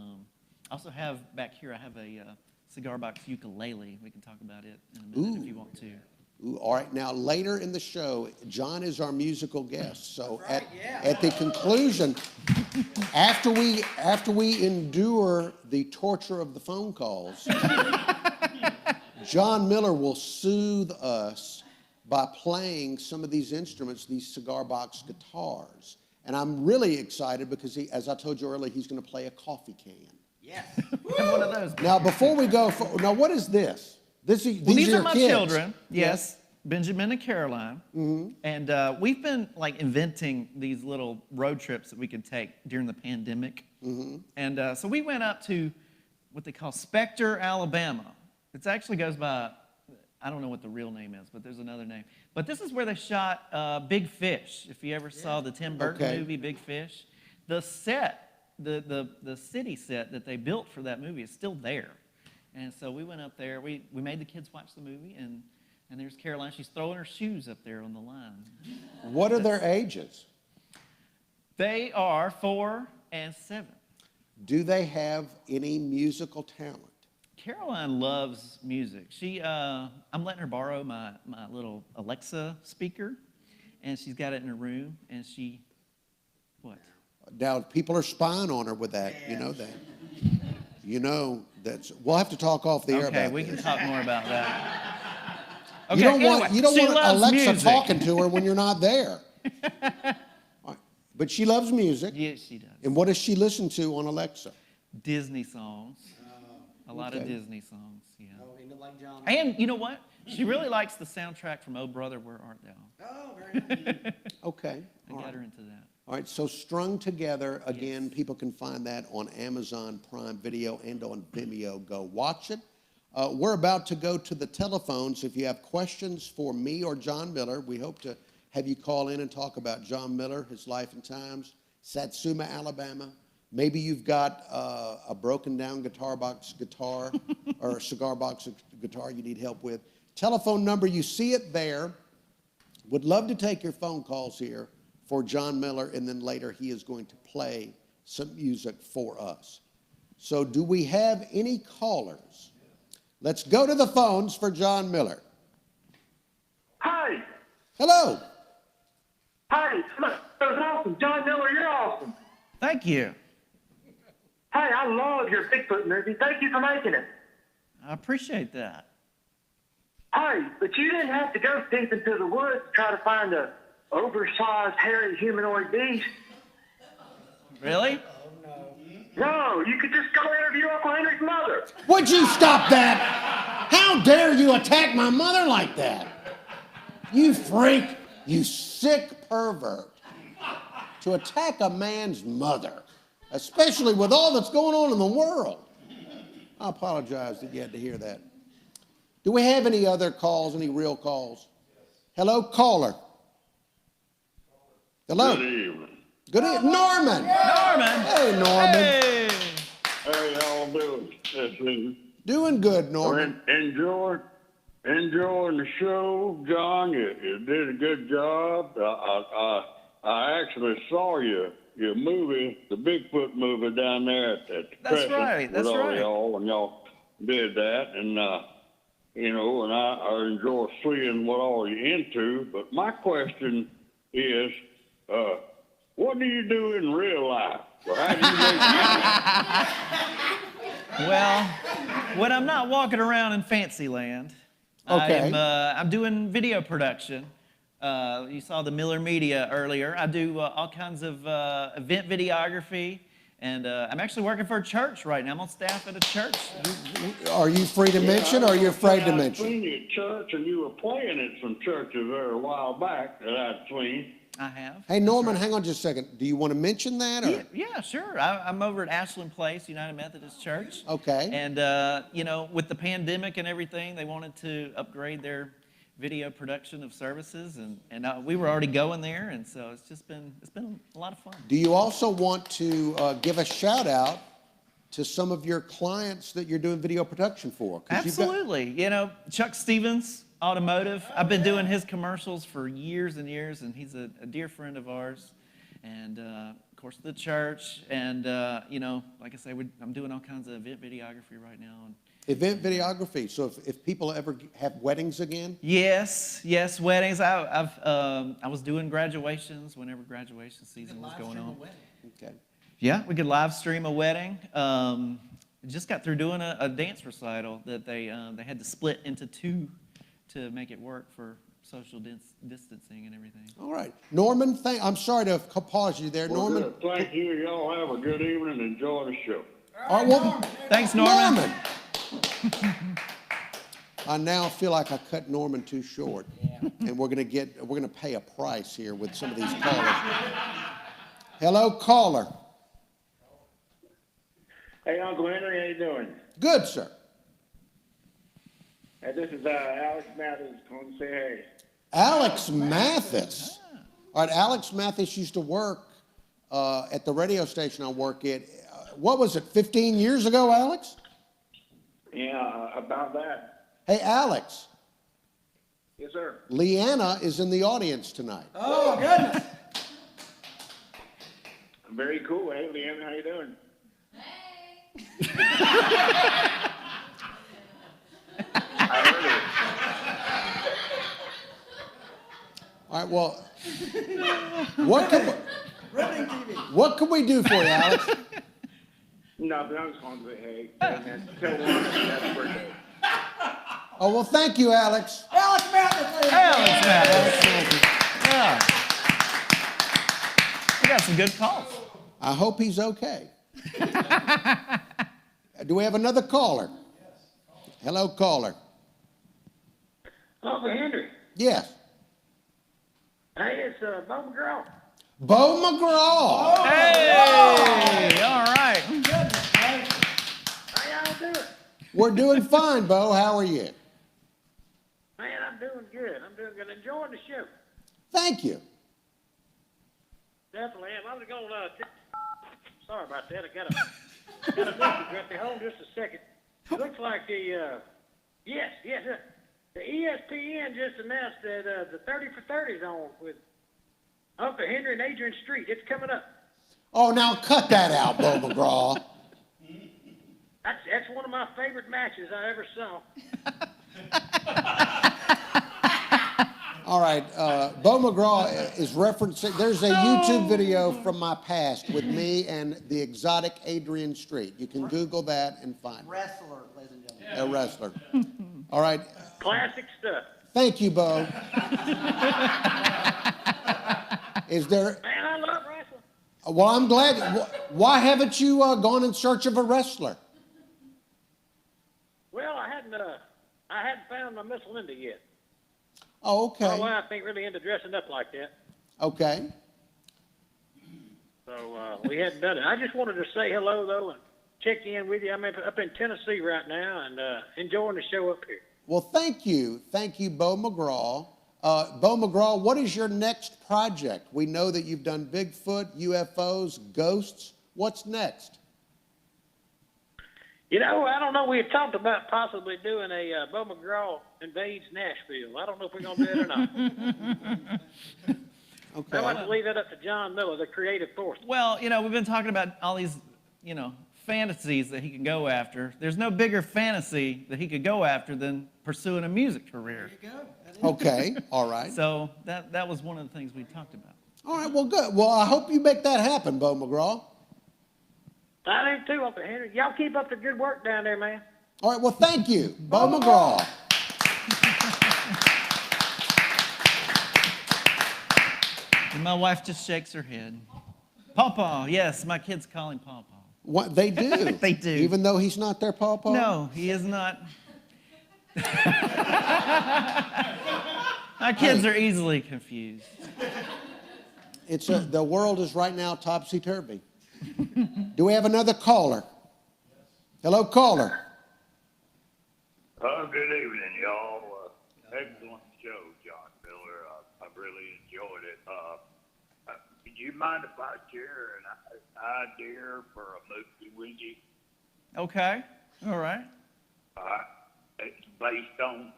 C: also have back here. I have a cigar box ukulele. We can talk about it in a minute if you want to.
A: Ooh, all right, now later in the show, Jon is our musical guest. So at the conclusion, after we endure the torture of the phone calls, Jon Miller will soothe us by playing some of these instruments, these cigar box guitars. And I'm really excited because as I told you earlier, he's going to play a coffee can.
D: Yes.
C: One of those.
A: Now, before we go, now what is this?
C: These are my
A: kids.
C: children. Yes, Benjamin and Caroline. And we've been like inventing these little road trips that we could take during the pandemic. And so we went up to what they call Spectre, Alabama. It actually goes by, I don't know what the real name is, but there's another name. But this is where they shot Big Fish. If you ever saw the Tim Burton movie, Big Fish, the set, the city set that they built for that movie is still there. And so we went up there. We made the kids watch the movie, and there's Caroline. She's throwing her shoes up there on the line.
A: What are their ages?
C: They are 4 and 7.
A: Do they have any musical talent?
C: Caroline loves music. I'm letting her borrow my little Alexa speaker, and she's got it in her room, and what?
A: Now, people are spying on her with that. You know that. You know, we'll have to talk off the air about
C: Okay, we can talk more about that. Okay,
A: you don't
C: she
A: want
C: loves
A: Alexa
C: music.
A: talking to her when you're not there. But she loves music.
C: Yes, she does.
A: And what does she listen to on Alexa?
C: Disney songs. A lot of
A: Okay.
C: Disney songs, yeah.
D: Oh, he looked like John.
C: And you know what? She really likes the soundtrack from Oh Brother, Where Art Thou?
D: Oh, very nice.
A: Okay.
C: I
A: all
C: got
A: right.
C: her into that.
A: All right, so Strung Together, again, people can find that on Amazon Prime Video and on Vimeo. Go watch it. We're about to go to the telephones. If you have questions for me or Jon Miller, we hope to have you call in and talk about Jon Miller, his life and times, Satsuma, Alabama. Maybe you've got a broken down guitar or a cigar box guitar you need help with. Telephone number, you see it there. Would love to take your phone calls here for Jon Miller, and then later he is going to play some music for us. So do we have any callers? Let's go to the phones for Jon Miller.
H: Hi.
A: Hello.
H: Hi. That was awesome. Jon Miller, you're awesome.
C: Thank you.
H: Hey, I love your Bigfoot movie. Thank you for making it.
C: I appreciate that.
H: Hey, but you didn't have to go deep into the woods to try to find a oversized, hairy humanoid beast.
C: Really?
H: No, you could just go interview Uncle Henry's mother.
A: Would you stop that? How dare you attack my mother like that? You freak. You sick pervert. to attack a man's mother, especially with all that's going on in the world. I apologize that you had to hear that. Do we have any other calls, any real calls? Hello, caller. Hello.
I: Good evening.
A: Good evening. Norman.
C: Norman.
A: Hey, Norman.
C: Hey.
I: How y'all doing this evening?
A: Doing good, Norman.
I: Enjoying the show, John. You did a good job. I actually saw your movie, the Bigfoot movie down there at the
C: That's
I: Crescent
C: right. That's
I: with all
C: right.
I: y'all, and y'all did that, and and I enjoy seeing what all you're into. But my question is, what do you do in real life? Or how do you make
C: Well, when I'm not walking around in Fancyland,
A: Okay.
C: I'm doing video production. You saw the Miller Media earlier. I do all kinds of event videography, and I'm actually working for a church right now. I'm on staff at a church.
A: Are you free to mention, or are you afraid to
I: I've
A: mention?
I: seen you at church, and you were playing at some churches there a while back that I'd seen.
C: I have.
A: Hey, Norman, hang on just a second. Do you want to mention that? Or?
C: Yeah, sure. I'm over at Ashland Place, United Methodist Church.
A: Okay.
C: And, with the pandemic and everything, they wanted to upgrade their video production of services, and we were already going there, and so it's been a lot of fun.
A: Do you also want to give a shout out to some of your clients that you're doing video production for? 'Cause you've got-
C: Absolutely. Chuck Stevens, Automotive. I've been doing his commercials for years and years, and he's a dear friend of ours. And, of course, the church. And, like I say, I'm doing all kinds of event videography right now. And
A: Event videography. So if people ever have weddings again?
C: yes, weddings. I was doing graduations whenever graduation season was going on.
A: Okay.
C: Yeah, we could live stream a wedding. Just got through doing a dance recital that they had to split into two to make it work for social distancing and everything.
A: All right. Norman, I'm sorry to pause you there.
I: Well,
A: Norman.
I: good. Thank you. Y'all have a good evening. Enjoy the show.
A: All right, well,
C: Thanks, Norman.
A: Norman. I now feel like I cut Norman too short. And we're gonna pay a price here with some of these callers. Hello, caller.
J: Hey, Uncle Henry, how you doing?
A: Good, sir.
J: Hey, this is Alex Mathis calling to say hey.
A: Alex Mathis. All right, Alex Mathis used to work at the radio station I work at. What was it, 15 years ago, Alex?
J: Yeah, about that.
A: Hey, Alex.
J: Yes, sir.
A: Leanna is in the audience tonight.
D: Oh, goodness.
J: Very cool. Hey, Leanne, how you doing? I heard it.
A: All right, well, what can we do for you, Alex?
J: No, but I was calling to say hey. Hey, man, tell Lauren happy birthday.
A: Oh, well, thank you, Alex.
D: Alex Mathis,
C: Alex Mathis. Yeah. We got some good calls.
A: I hope he's okay. Do we have another caller? Hello, caller.
J: Uncle Henry.
A: Yes.
J: Hey, it's Bo McGraw.
A: Bo McGraw.
C: Hey, all right.
J: How y'all doing?
A: We're doing fine, Bo. How are you?
J: Man, I'm doing good. I'm doing good. Enjoying the show.
A: Thank you.
J: Definitely am. I was going to... Sorry about that. I got a message right there. Hold just a second. Looks like the... Yes. The ESPN just announced that the 30 for 30 is on with Uncle Henry and Adrian Street. It's coming up.
A: Oh, now cut that out, Bo McGraw.
J: That's one of my favorite matches I ever saw.
A: All right, Bo McGraw is referencing, there's a YouTube video from my past with me and the exotic Adrian Street. You can Google that and find it.
D: Wrestler, ladies and gentlemen.
A: A wrestler. All right.
J: Classic stuff.
A: Thank you, Bo. Is there,
J: Man, I love wrestling.
A: well, I'm glad, why haven't you gone in search of a wrestler?
J: Well, I hadn't found my Miss Linda yet.
A: Oh, okay.
J: My wife ain't really into dressing up like that.
A: Okay.
J: So we hadn't done it. I just wanted to say hello, though, and check in with you. I'm up in Tennessee right now and enjoying the show up here.
A: Well, thank you. Thank you, Bo McGraw. Bo McGraw, what is your next project? We know that you've done Bigfoot, UFOs, ghosts. What's next?
J: You know, I don't know. We had talked about possibly doing a Bo McGraw invades Nashville. I don't know if we're going to do it or not.
A: Okay.
J: I'd like to leave that up to Jon Miller, the creative force.
C: Well, you know, we've been talking about all these, you know, fantasies that he can go after. There's no bigger fantasy that he could go after than pursuing a music career.
D: There you go.
A: Okay, all right.
C: So that was one of the things we talked about.
A: All right, well, good. Well, I hope you make that happen, Bo McGraw.
J: I do too, Uncle Henry. Y'all keep up the good work down there, man.
A: All right, well, thank you, Bo McGraw.
C: And my wife just shakes her head. Pawpaw, yes, my kids call him Pawpaw.
A: What they do?
C: They do.
A: Even though he's not their pawpaw?
C: No, he is not. My kids are easily confused.
A: The world is right now topsy-turvy. Do we have another caller? Hello, caller.
K: Good evening, y'all. Excellent show, Jon Miller. I've really enjoyed it. Do you mind if I share an idea for a movie with you?
C: Okay, all right.
K: It's based on,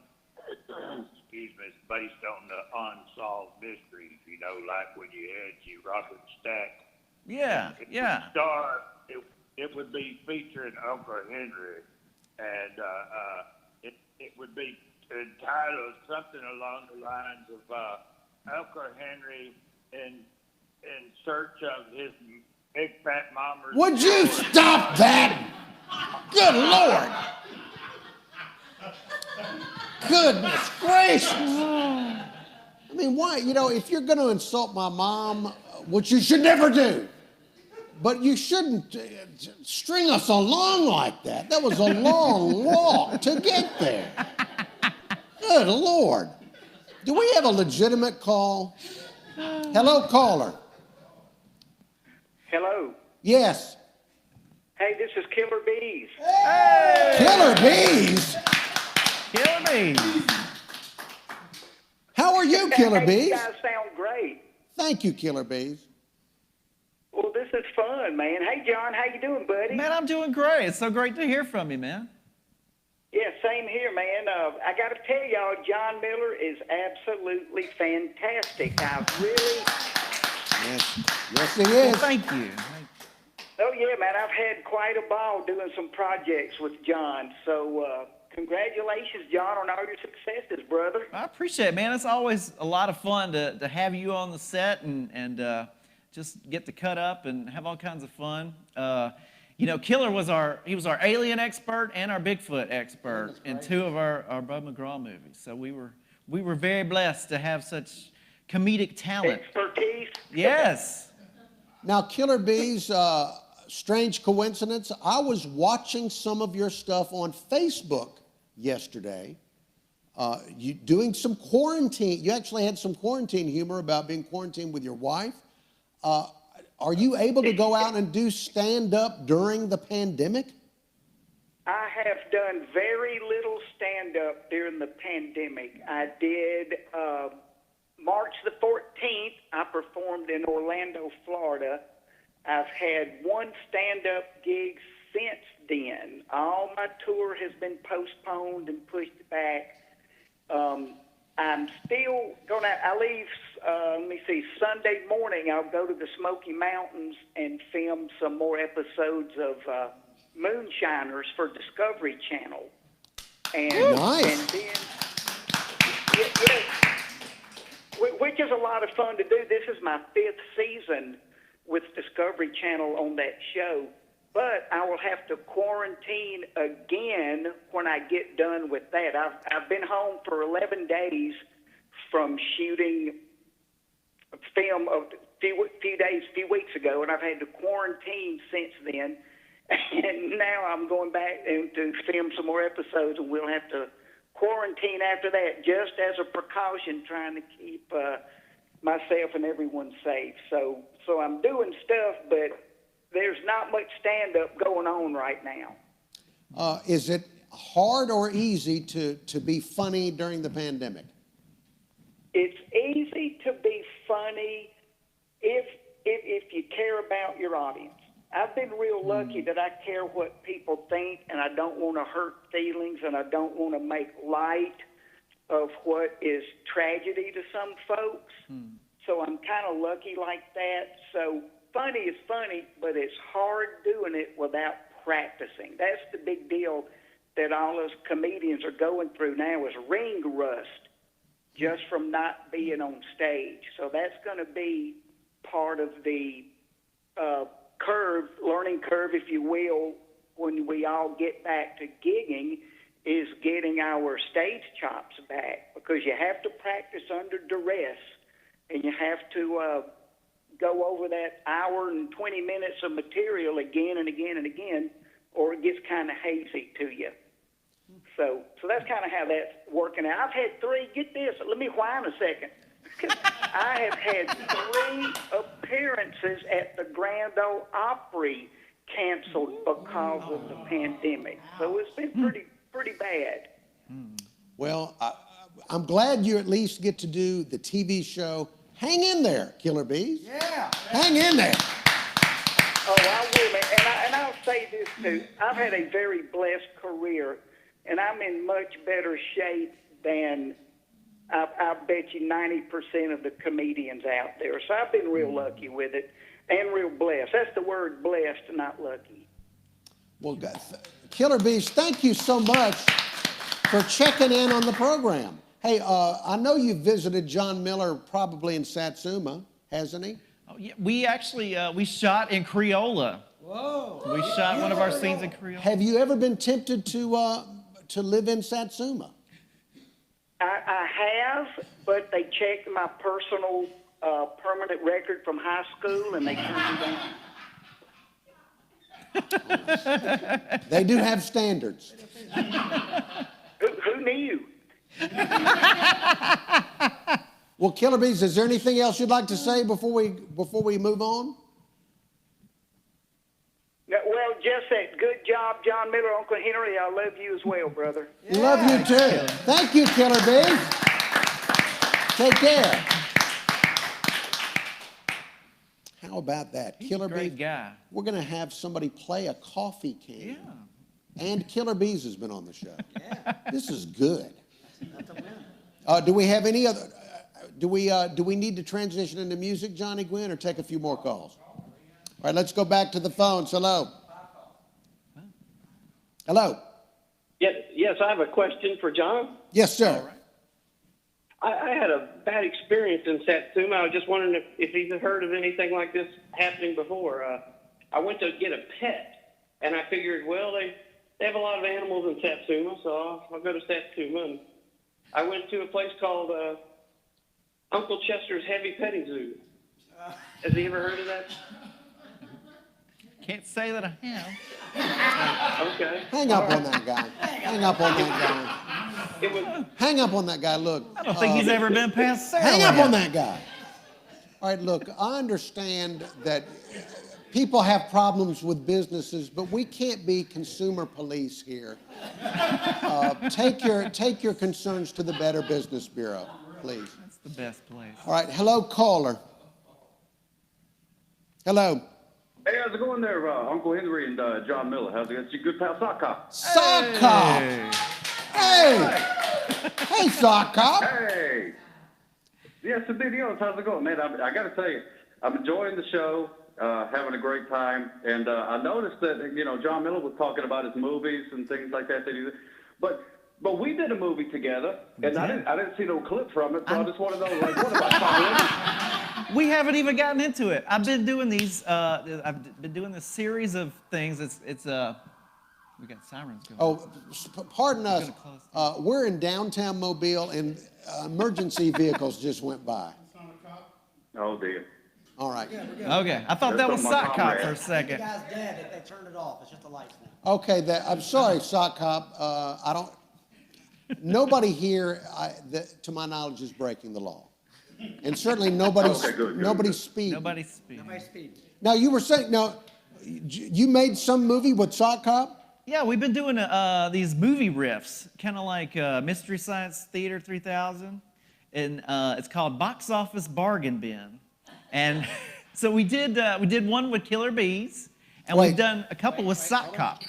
K: it's based on the unsolved mysteries, you know, like when you had your Robert Stack.
C: Yeah, yeah.
K: It would be featuring Uncle Henry, and it would be entitled something along the lines of Uncle Henry in search of his big fat mama.
A: Would you stop that? Good Lord. Goodness gracious. I mean, why? You know, if you're going to insult my mom, which you should never do, but you shouldn't string us along like that. That was a long walk to get there. Good Lord. Do we have a legitimate call? Hello, caller.
L: Hello.
A: Yes.
L: Hey, this is Killer Bees.
C: Hey!
A: Killer Bees?
C: Killer Bees.
A: How are you, Killer
L: Hey,
A: Bees?
L: you guys sound great.
A: Thank you, Killer Bees.
L: Well, this is fun, man. Hey, John, how you doing, buddy?
C: Man, I'm doing great. It's so great to hear from you, man.
L: Yeah, same here, man. I got to tell y'all, Jon Miller is absolutely fantastic. I really...
A: Yes, he is.
C: Well, thank you.
L: Oh, yeah, man, I've had quite a ball doing some projects with John. So, congratulations, John, on all your successes, brother.
C: I appreciate it, man. It's always a lot of fun to have you on the set and just get to cut up and have all kinds of fun. You know, Killer was our alien expert and our Bigfoot expert in two of our Bud McGraw movies. So we were very blessed to have such comedic talent.
L: Expertise.
C: Yes.
A: Now, Killer Bees, strange coincidence, I was watching some of your stuff on Facebook yesterday. You doing some quarantine. You actually had some quarantine humor about being quarantined with your wife. Are you able to go out and do stand-up during the pandemic?
L: I have done very little stand-up during the pandemic. I did March the 14th, I performed in Orlando, Florida. I've had one stand-up gig since then. All my tour has been postponed and pushed back. I'm still I leave, Sunday morning I'll go to the Smoky Mountains and film some more episodes of Moonshiners for Discovery Channel. And,
A: nice.
L: And then, which is a lot of fun to do. This is my 5th season with Discovery Channel on that show. But I will have to quarantine again when I get done with that. I've been home for 11 days from shooting film a few weeks ago, and I've had to quarantine since then. And now I'm going back to film some more episodes, and we'll have to quarantine after that, just as a precaution, trying to keep myself and everyone's safe. So I'm doing stuff, but there's not much stand-up going on right now.
A: Is it hard or easy to be funny during the pandemic?
L: It's easy to be funny if you care about your audience. I've been real lucky that I care what people think, and I don't want to hurt feelings, and I don't want to make light of what is tragedy to some folks. So I'm kind of lucky like that. So funny is funny, but it's hard doing it without practicing. That's the big deal that all us comedians are going through now, is ring rust just from not being on stage. So that's going to be part of the learning curve, if you will, when we all get back to gigging, is getting our stage chops back, because you have to practice under duress, and you have to go over that hour and 20 minutes of material again and again and again, or it gets kind of hazy to you. So that's kind of how that's working out. I've had three, get this, let me whine a second. I have had 3 appearances at the Grand Ole Opry canceled because of the pandemic. So it's been pretty bad.
A: Well, I'm glad you at least get to do the TV show. Hang in there, Killer Bees.
D: Yeah.
A: Hang in there.
L: Oh, I will, man. And I'll say this, too. I've had a very blessed career, and I'm in much better shape than I bet you 90% of the comedians out there. So I've been real lucky with it and real blessed. That's the word, blessed, not lucky.
A: Well, Killer Bees, thank you so much for checking in on the program. Hey, I know you visited Jon Miller probably in Satsuma, hasn't he?
C: Oh, yeah. We actually, we shot in Creola.
D: Whoa.
C: We shot one of our scenes in Creola.
A: Have you ever been tempted to live in Satsuma?
L: I have, but they checked my personal permanent record from high school, and they turned me down.
A: They do have standards.
L: Who knew?
A: Well, Killer Bees, is there anything else you'd like to say before we move on?
L: Well, just that good job, Jon Miller, Uncle Henry. I love you as well, brother.
A: Yeah. Love you too. Thank you, Killer Bees. Take care. How about that?
C: He's
A: Killer
C: a great
A: Bees.
C: guy.
A: We're going to have somebody play a coffee can.
C: Yeah.
A: And Killer Bees has been on the show.
D: Yeah.
A: This is good.
D: That's a win.
A: Do we have any other? Do we need to transition into music, Johnny Gwynn, or take a few more calls? All right, let's go back to the phones. Hello. Hello.
M: Yes, I have a question for John.
A: Yes, sir.
M: I had a bad experience in Satsuma. I was just wondering if he's heard of anything like this happening before. I went to get a pet, and I figured, well, they have a lot of animals in Satsuma, so I'll go to Satsuma. And I went to a place called Uncle Chester's Heavy Petting Zoo. Has he ever heard of that?
C: Can't say that I have.
M: Okay.
A: Hang up on that guy. Hang up on that guy. Hang up on that guy. Look.
C: I don't think he's ever been past Sarah.
A: Hang up on that guy. All right, look, I understand that people have problems with businesses, but we can't be consumer police here. Take your concerns to the Better Business Bureau, please.
C: That's the best place.
A: All right, hello, caller. Hello.
N: Hey, how's it going there, Uncle Henry and Jon Miller? How's it going? It's your good pal, Sock Cop.
A: Sock Cop. Hey. Hey, Sock Cop.
N: Hey. Yes, indeed. How's it going, man? I got to tell you, I'm enjoying the show, having a great time, and I noticed that Jon Miller was talking about his movies and things like that. But we did a movie together, and I didn't see no clip from it, so I just want to know, like, what about Tom?
C: We haven't even gotten into it. I've been doing these. I've been doing this series of things. It's we got sirens going.
A: Oh, pardon us. We're in downtown Mobile, and emergency vehicles just went by.
N: Oh dear.
A: All right.
C: Okay, I thought that was Sock Cop for a second.
D: The guy's dead. They turned it off. It's just the lights now.
A: Okay, I'm sorry, Sock Cop. I don't. Nobody here, to my knowledge, is breaking the law. And certainly nobody's
N: Okay, good.
A: nobody's speeding.
C: Nobody's speeding.
D: Nobody's speeding.
A: Now you were saying you made some movie with Sock Cop?
C: Yeah, we've been doing these movie riffs, kind of like Mystery Science Theater 3000, and it's called Box Office Bargain Bin. And so we did one with Killer Bees, and we've done a couple with Sock Cop.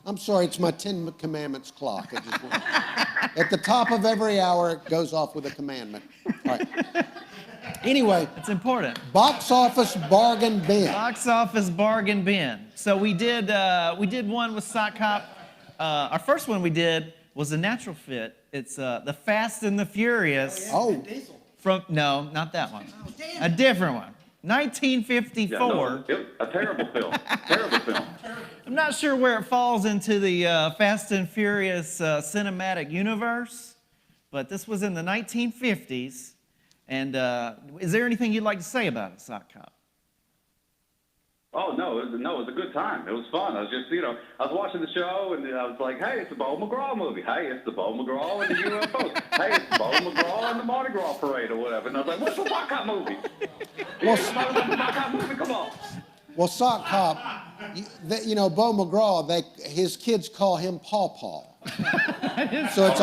A: I'm sorry, it's my 10 Commandments clock. It just went. At the top of every hour, it goes off with a commandment. All right. Anyway,
C: it's important.
A: Box Office Bargain Bin.
C: Box Office Bargain Bin. So we did one with Sock Cop. Our first one we did was a natural fit. It's The Fast and the Furious.
A: Oh.
C: No, not that one. A different one. 1954.
N: Yeah, no, a terrible film. Terrible film.
C: I'm not sure where it falls into the Fast and Furious cinematic universe, but this was in the 1950s. And is there anything you'd like to say about it, Sock Cop?
N: Oh, no, it was a good time. It was fun. I was just, I was watching the show, and I was like, hey, it's a Bo McGraw movie. Hey, it's the Bo McGraw and the UFOs. Hey, it's Bo McGraw and the Mardi Gras parade or whatever. And I was like, what's the Sock Cop movie?
A: Well,
N: Sock Cop movie, come on.
A: Well, Sock Cop, Bo McGraw, his kids call him Paw Paw. So it's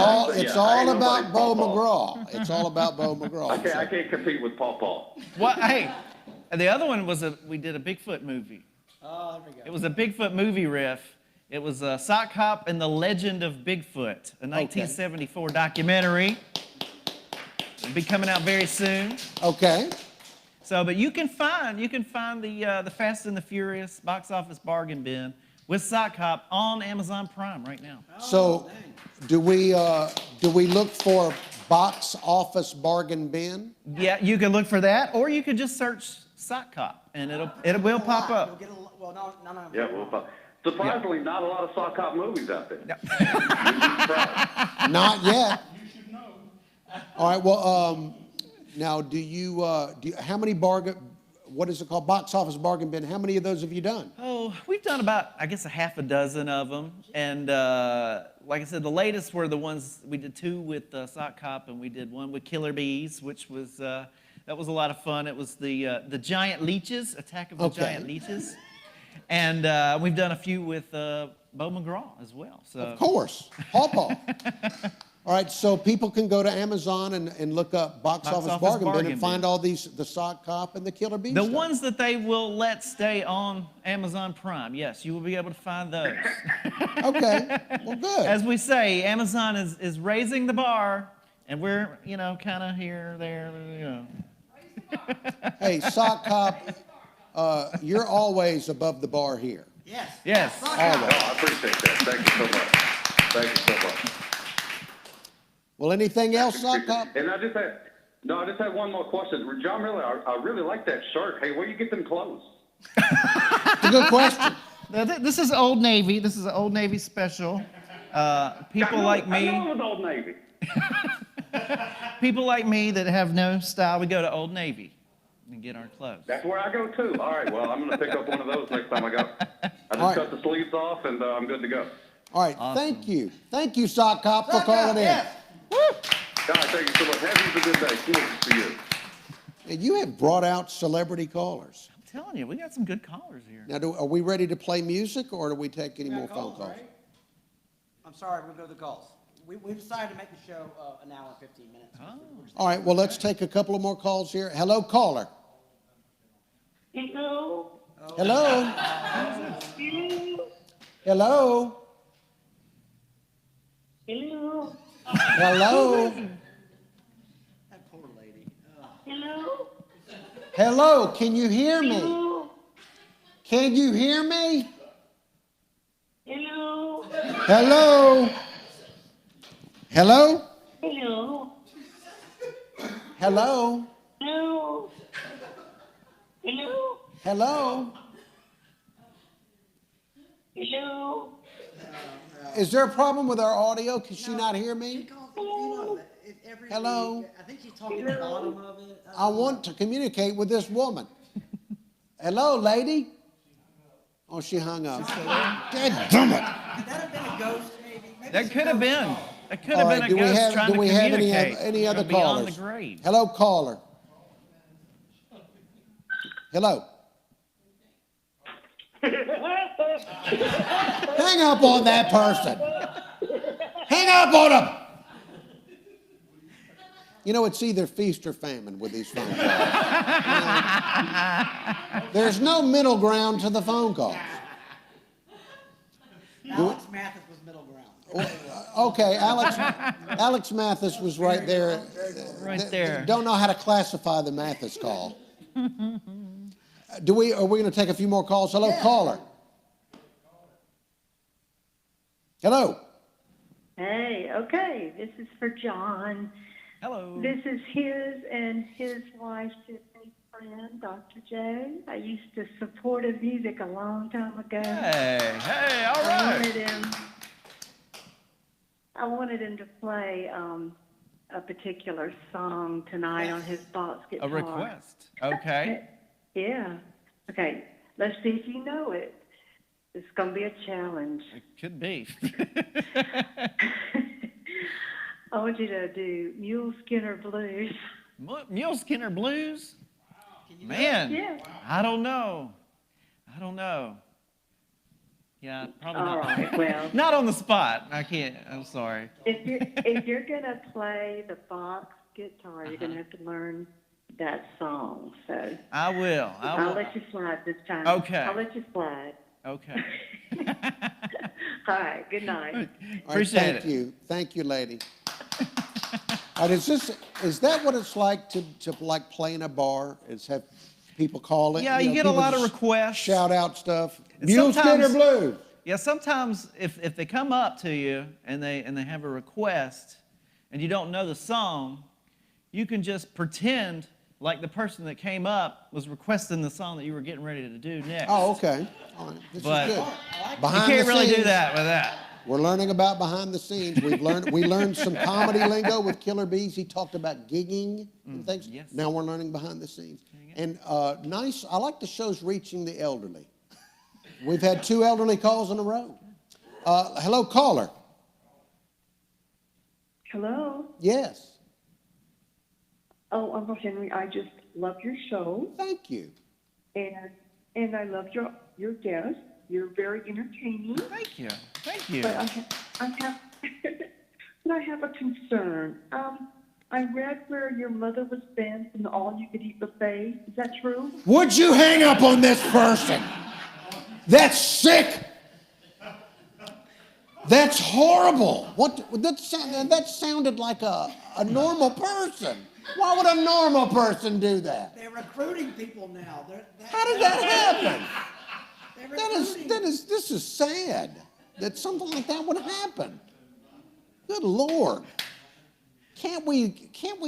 A: all about Bo McGraw. It's all about Bo McGraw.
N: I can't compete with Paw Paw.
C: Well, hey, the other one was we did a Bigfoot movie.
D: Oh, there we go.
C: It was a Bigfoot movie riff. It was Sock Cop and the Legend of Bigfoot, a 1974 documentary. It'll be coming out very soon.
A: Okay.
C: So, but you can find the Fast and the Furious Box Office Bargain Bin with Sock Cop on Amazon Prime right now.
A: So, do we look for Box Office Bargain Bin?
C: Yeah, you can look for that, or you could just search Sock Cop, and it will pop up.
D: No.
N: Yeah, surprisingly, not a lot of Sock Cop movies out there.
A: Not yet. All right. Well, now how many what is it called? Box Office Bargain Bin. How many of those have you done?
C: Oh, we've done about, I guess, a half a dozen of them. And like I said, the latest were the ones, we did two with Sock Cop, and we did one with Killer Bees, which was, that was a lot of fun. It was the Giant Leeches, Attack of the Giant Leeches. And we've done a few with Bo McGraw as well. So.
A: Of course, Paw Paw. All right, so people can go to Amazon and look up Box Office Bargain Bin and find all these, the Sock Cop and the Killer Bees.
C: The ones that they will let stay on Amazon Prime, yes, you will be able to find those.
A: Okay, well, good.
C: As we say, Amazon is raising the bar, and we're, kind of here, there,
A: Hey, Sock Cop, you're always above the bar here.
D: Yes.
C: Yes.
A: Always.
N: I appreciate that. Thank you so much. Thank you so much.
A: Well, anything else, Sock Cop?
N: And I just had one more question. Jon Miller, I really like that shirt. Hey, where you get them clothes?
A: It's a good question.
C: Now, this is Old Navy. This is an Old Navy special. People like me.
N: I know it was Old Navy.
C: People like me that have no style, we go to Old Navy and get our clothes.
N: That's where I go too. All right, well, I'm going to pick up one of those next time I go. I just cut the sleeves off, and I'm good to go.
A: All right, thank you. Thank you, Sock Cop, for calling in.
N: Woo! Guys, thank you so much. Have you a good day. Cheers to you.
A: And you have brought out celebrity callers.
C: I'm telling you, we got some good callers here.
A: Now, are we ready to play music, or do we take any more phone calls?
D: Right? I'm sorry, we'll go to the calls. We decided to make the show an hour and 15 minutes.
C: Oh.
A: All right, well, let's take a couple of more calls here. Hello, caller.
H: Hello.
A: Hello. Hello.
H: Hello.
A: Hello.
D: That poor lady.
H: Hello.
A: Hello, can you hear me? Can you hear me?
H: Hello.
A: Hello. Hello.
H: Hello.
A: Hello.
H: Hello. Hello.
A: Hello.
H: Hello.
A: Is there a problem with our audio? Can she not hear me? Hello.
D: I think she's talking at the bottom of it.
A: I want to communicate with this woman. Hello, lady. Oh, she hung up. Dead gummit.
D: Could that have been a ghost, maybe?
C: That could have been. It could have been a ghost trying to communicate.
A: Any other
C: beyond
A: callers?
C: the grave.
A: Hello, caller. Hello. Hang up on that person. Hang up on him. You know, it's either feast or famine with these phone calls. There's no middle ground to the phone calls.
D: Alex Mathis was middle ground.
A: Okay, Alex Mathis was right there.
C: Right there.
A: Don't know how to classify the Mathis call. Are we going to take a few more calls? Hello, caller. Hello.
O: Hey, okay, this is for John.
C: Hello.
O: This is his and his wife's friend, Dr. J. I used to support his music a long time ago.
C: Hey, all right.
O: I wanted him to play a particular song tonight on his box guitar.
C: A request. Okay.
O: Yeah. Okay, let's see if you know it. It's going to be a challenge.
C: It could be.
O: I want you to do Mule Skinner Blues.
C: Mule Skinner Blues? Man,
O: Yeah.
C: I don't know. Yeah, probably not.
O: All right, well.
C: Not on the spot. I can't. I'm sorry.
O: If you're going to play the box guitar, you're going to have to learn that song. So
C: I will.
O: I'll let you slide this time.
C: Okay.
O: I'll let you slide.
C: Okay.
O: All right. Good night.
A: All right,
C: Appreciate it.
A: Thank you. Thank you, lady. All right, is that what it's like to like play in a bar? Is have people call it?
C: Yeah, you get a lot of requests.
A: Shout out stuff.
C: And
A: Mule Skinner
C: sometimes-
A: Blues.
C: Yeah, sometimes if they come up to you and they have a request and you don't know the song, you can just pretend like the person that came up was requesting the song that you were getting ready to do next.
A: Oh, okay. All right. This
C: But
A: is good.
C: you
A: Behind
C: can't
A: the
C: really do
A: scenes.
C: that with that.
A: We're learning about behind the scenes. We learned some comedy lingo with Killer Bees. He talked about gigging and things.
C: Yes.
A: Now we're learning behind the scenes. And nice. I like the shows reaching the elderly. We've had 2 elderly calls in a row. Hello, caller.
O: Hello.
A: Yes.
O: Oh, Uncle Henry, I just love your show.
A: Thank you.
O: And I love your guests. You're very entertaining.
C: Thank you. Thank you.
O: But I have a concern. I read where your mother was banned from the all-you-could-eat buffet. Is that true?
A: Would you hang up on this person? That's sick. That's horrible. That sounded like a normal person. Why would a normal person do that?
D: They're recruiting people now.
A: How did that happen? This is sad that something like that would happen. Good Lord. Can't we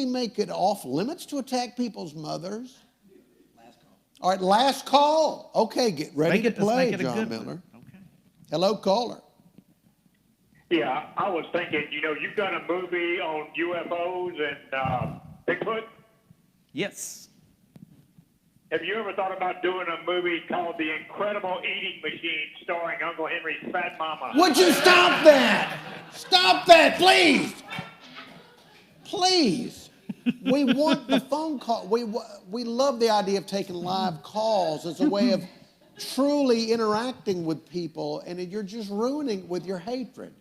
A: make it off limits to attack people's mothers?
D: Last call.
A: All right, last call. Okay, get ready to play,
C: let's make it a
A: Jon
C: good one.
A: Miller. Okay. Hello, caller.
G: Yeah, I was thinking, you've done a movie on UFOs and Bigfoot.
C: Yes.
G: Have you ever thought about doing a movie called The Incredible Eating Machine starring Uncle Henry's Fat Mama?
A: Would you stop that? Stop that, please. Please. We want the phone call. We love the idea of taking live calls as a way of truly interacting with people, and you're just ruining with your hatred.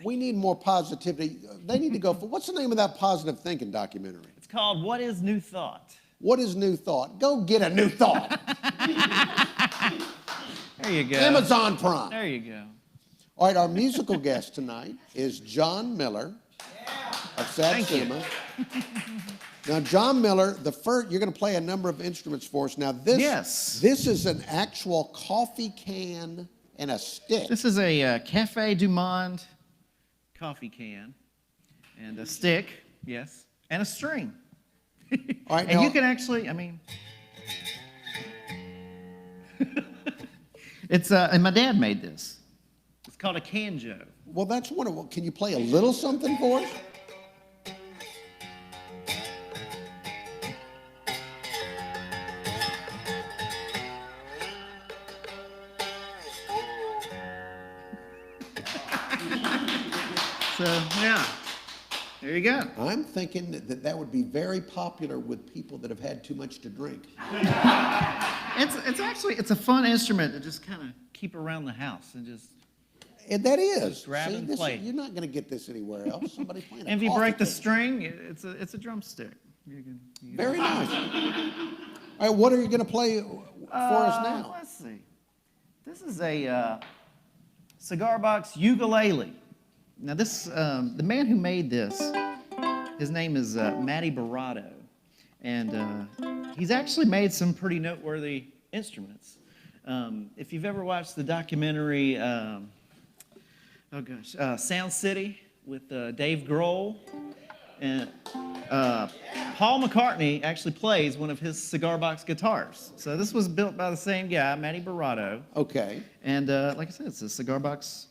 A: We need more positivity. They need to go for, what's the name of that positive thinking documentary?
C: It's called What is New Thought?
A: What is new thought? Go get a new thought.
C: There you go.
A: Amazon Prime.
C: There you go.
A: All right, our musical guest tonight is Jon Miller of Satsuma. Now, Jon Miller, you're going to play a number of instruments for us. Now, this is an actual coffee can and a stick.
C: This is a Cafe du Monde coffee can and a stick, yes, and a string.
A: All right,
C: and you can actually, it's and my dad made this. It's called a canjo.
A: Well, that's wonderful. Can you play a little something for us?
C: yeah, there you go.
A: I'm thinking that would be very popular with people that have had too much to drink.
C: It's a fun instrument to just kind of keep around the house and just.
A: And that is.
C: Just grab and
A: this,
C: play.
A: You're not going to get this anywhere else. Somebody playing.
C: And if you break the string, it's a drumstick. You can
A: very nice. All right, what are you going to play for us now?
C: Let's see. This is a Cigar Box Ukulele. Now this, the man who made this, his name is Matty Barato, and he's actually made some pretty noteworthy instruments. If you've ever watched the documentary, Sound City with Dave Grohl, and Paul McCartney actually plays one of his Cigar Box guitars. So this was built by the same guy, Matty Barato.
A: Okay.
C: And like I said, it's a Cigar Box.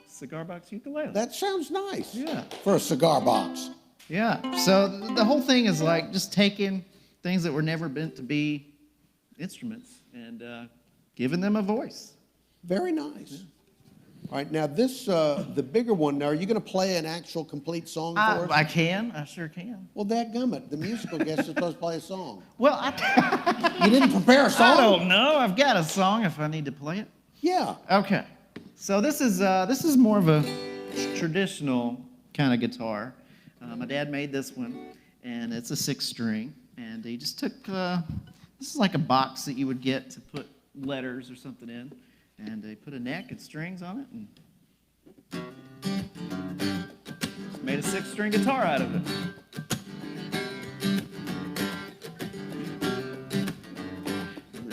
C: Cigar Box Ukulele.
A: That sounds nice.
C: Yeah.
A: For a cigar box.
C: Yeah. So the whole thing is like just taking things that were never meant to be instruments and giving them a voice.
A: Very nice. Yeah. All right, now this, the bigger one, now, are you going to play an actual complete song for us?
C: I can. I sure can.
A: Well, dadgummit, the musical guest is supposed to play a song.
C: Well,
A: you didn't prepare a song?
C: I don't know. I've got a song if I need to play it.
A: Yeah.
C: Okay. So this is more of a traditional kind of guitar. My dad made this one, and it's a 6-string. And he just took, this is like a box that you would get to put letters or something in. And they put a neck and strings on it, and made a 6-string guitar out of it.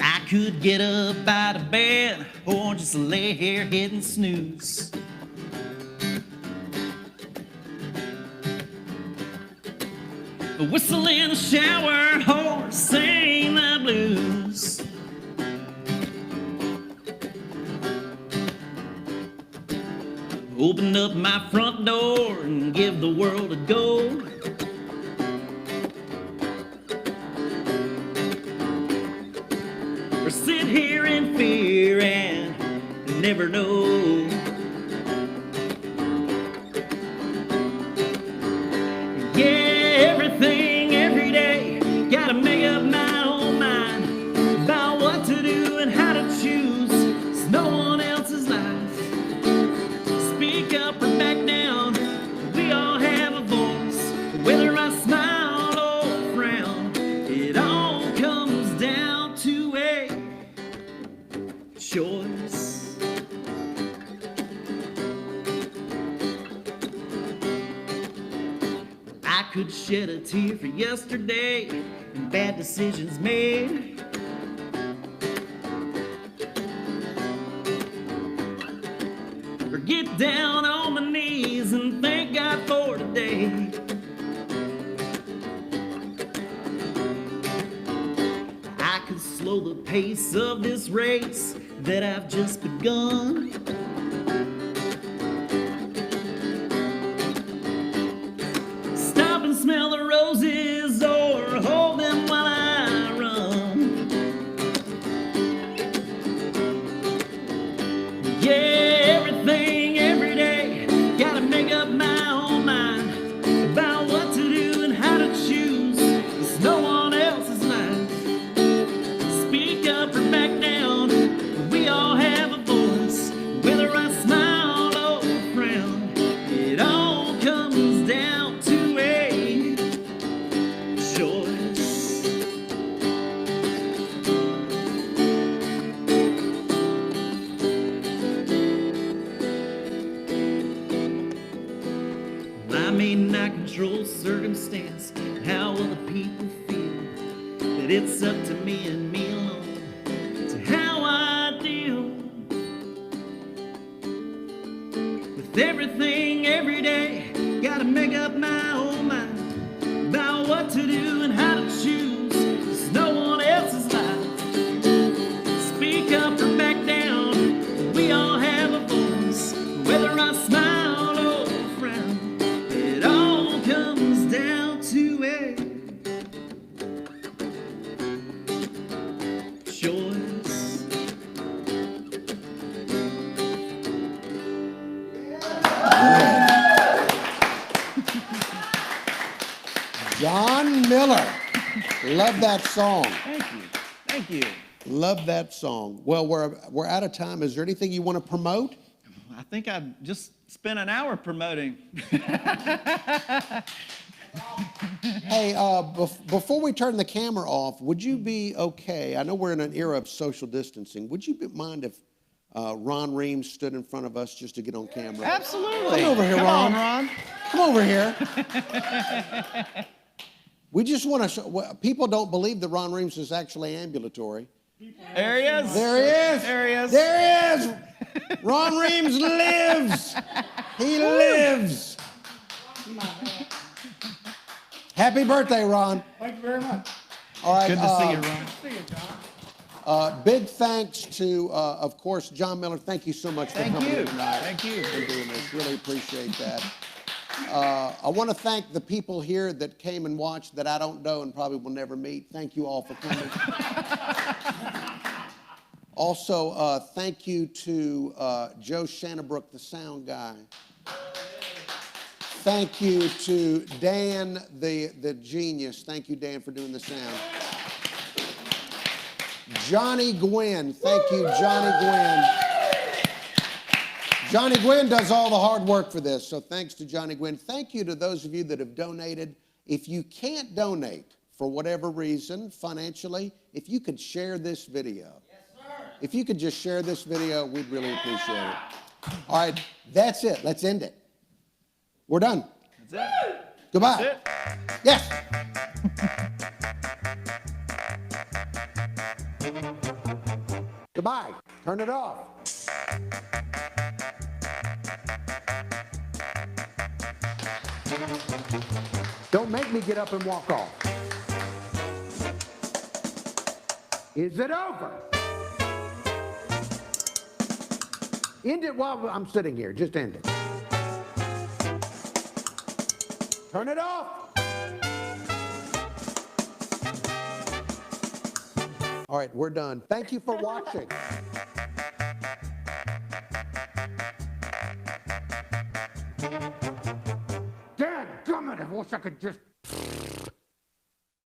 C: I could get up out of bed or just lay here hitting snooze. Whistle in the shower or sing the blues. Open up my front door and give the world a go. Or sit here in fear and never know. Yeah, everything, every day, gotta make up my own mind about what to do and how to choose. It's no one else's life. Speak up or back down, we all have a voice. Whether I smile or frown, it all comes down to a choice. I could shed a tear for yesterday and bad decisions made. Or get down on my knees and thank God for today. I could slow the pace of this race that I've just begun. Stop and smell the roses or hold them while I run. Yeah, everything, every day, gotta make up my own mind about what to do and how to choose. It's no one else's life. Speak up or back down, we all have a voice. Whether I smile or frown, it all comes down to a choice. I may not control circumstance, how will the people feel? But it's up to me and me alone to how I deal with everything every day. Gotta make up my own mind about what to do and how to choose. It's no one else's life. Speak up or back down, we all have a voice. Whether I smile or frown, it all comes down to a choice.
A: Jon Miller. Love that song.
C: Thank you. Thank you.
A: Love that song. Well, we're out of time. Is there anything you want to promote?
C: I think I just spent an hour promoting.
A: Hey, before we turn the camera off, would you be okay? I know we're in an era of social distancing. Would you mind if Ron Reams stood in front of us just to get on camera?
C: Absolutely.
A: Come over here,
C: Come
A: Ron.
C: on, Ron.
A: Come over here. We just want to show, well, people don't believe that Ron Reams is actually ambulatory.
C: There he is.
A: There he is.
C: There he is.
A: There he is. Ron Reams lives. He lives. Happy birthday, Ron.
P: Thank you very much.
A: All right.
C: Good to see you, Ron.
P: See you, John.
A: Big thanks to, of course, Jon Miller. Thank you so much for coming in tonight.
C: Thank you.
A: For doing this. Really appreciate that. I want to thank the people here that came and watched that I don't know and probably will never meet. Thank you all for coming. Also, thank you to Joe Shannabrook, the sound guy. Thank you to Dan, the genius. Thank you, Dan, for doing the sound. Johnny Gwynn. Thank you, Johnny Gwynn. Johnny Gwynn does all the hard work for this, so thanks to Johnny Gwynn. Thank you to those of you that have donated. If you can't donate for whatever reason, financially, if you could share this video. Yes, sir. If you could just share this video, we'd really appreciate it. All right, that's it. Let's end it. We're done.
C: That's it.
A: Goodbye.
C: That's it.
A: Yes. Goodbye. Turn it off. Don't make me get up and walk off. Is it over? End it while I'm sitting here. Just end it. Turn it off. All right, we're done. Thank you for watching. Dadgummit, I wish I could just...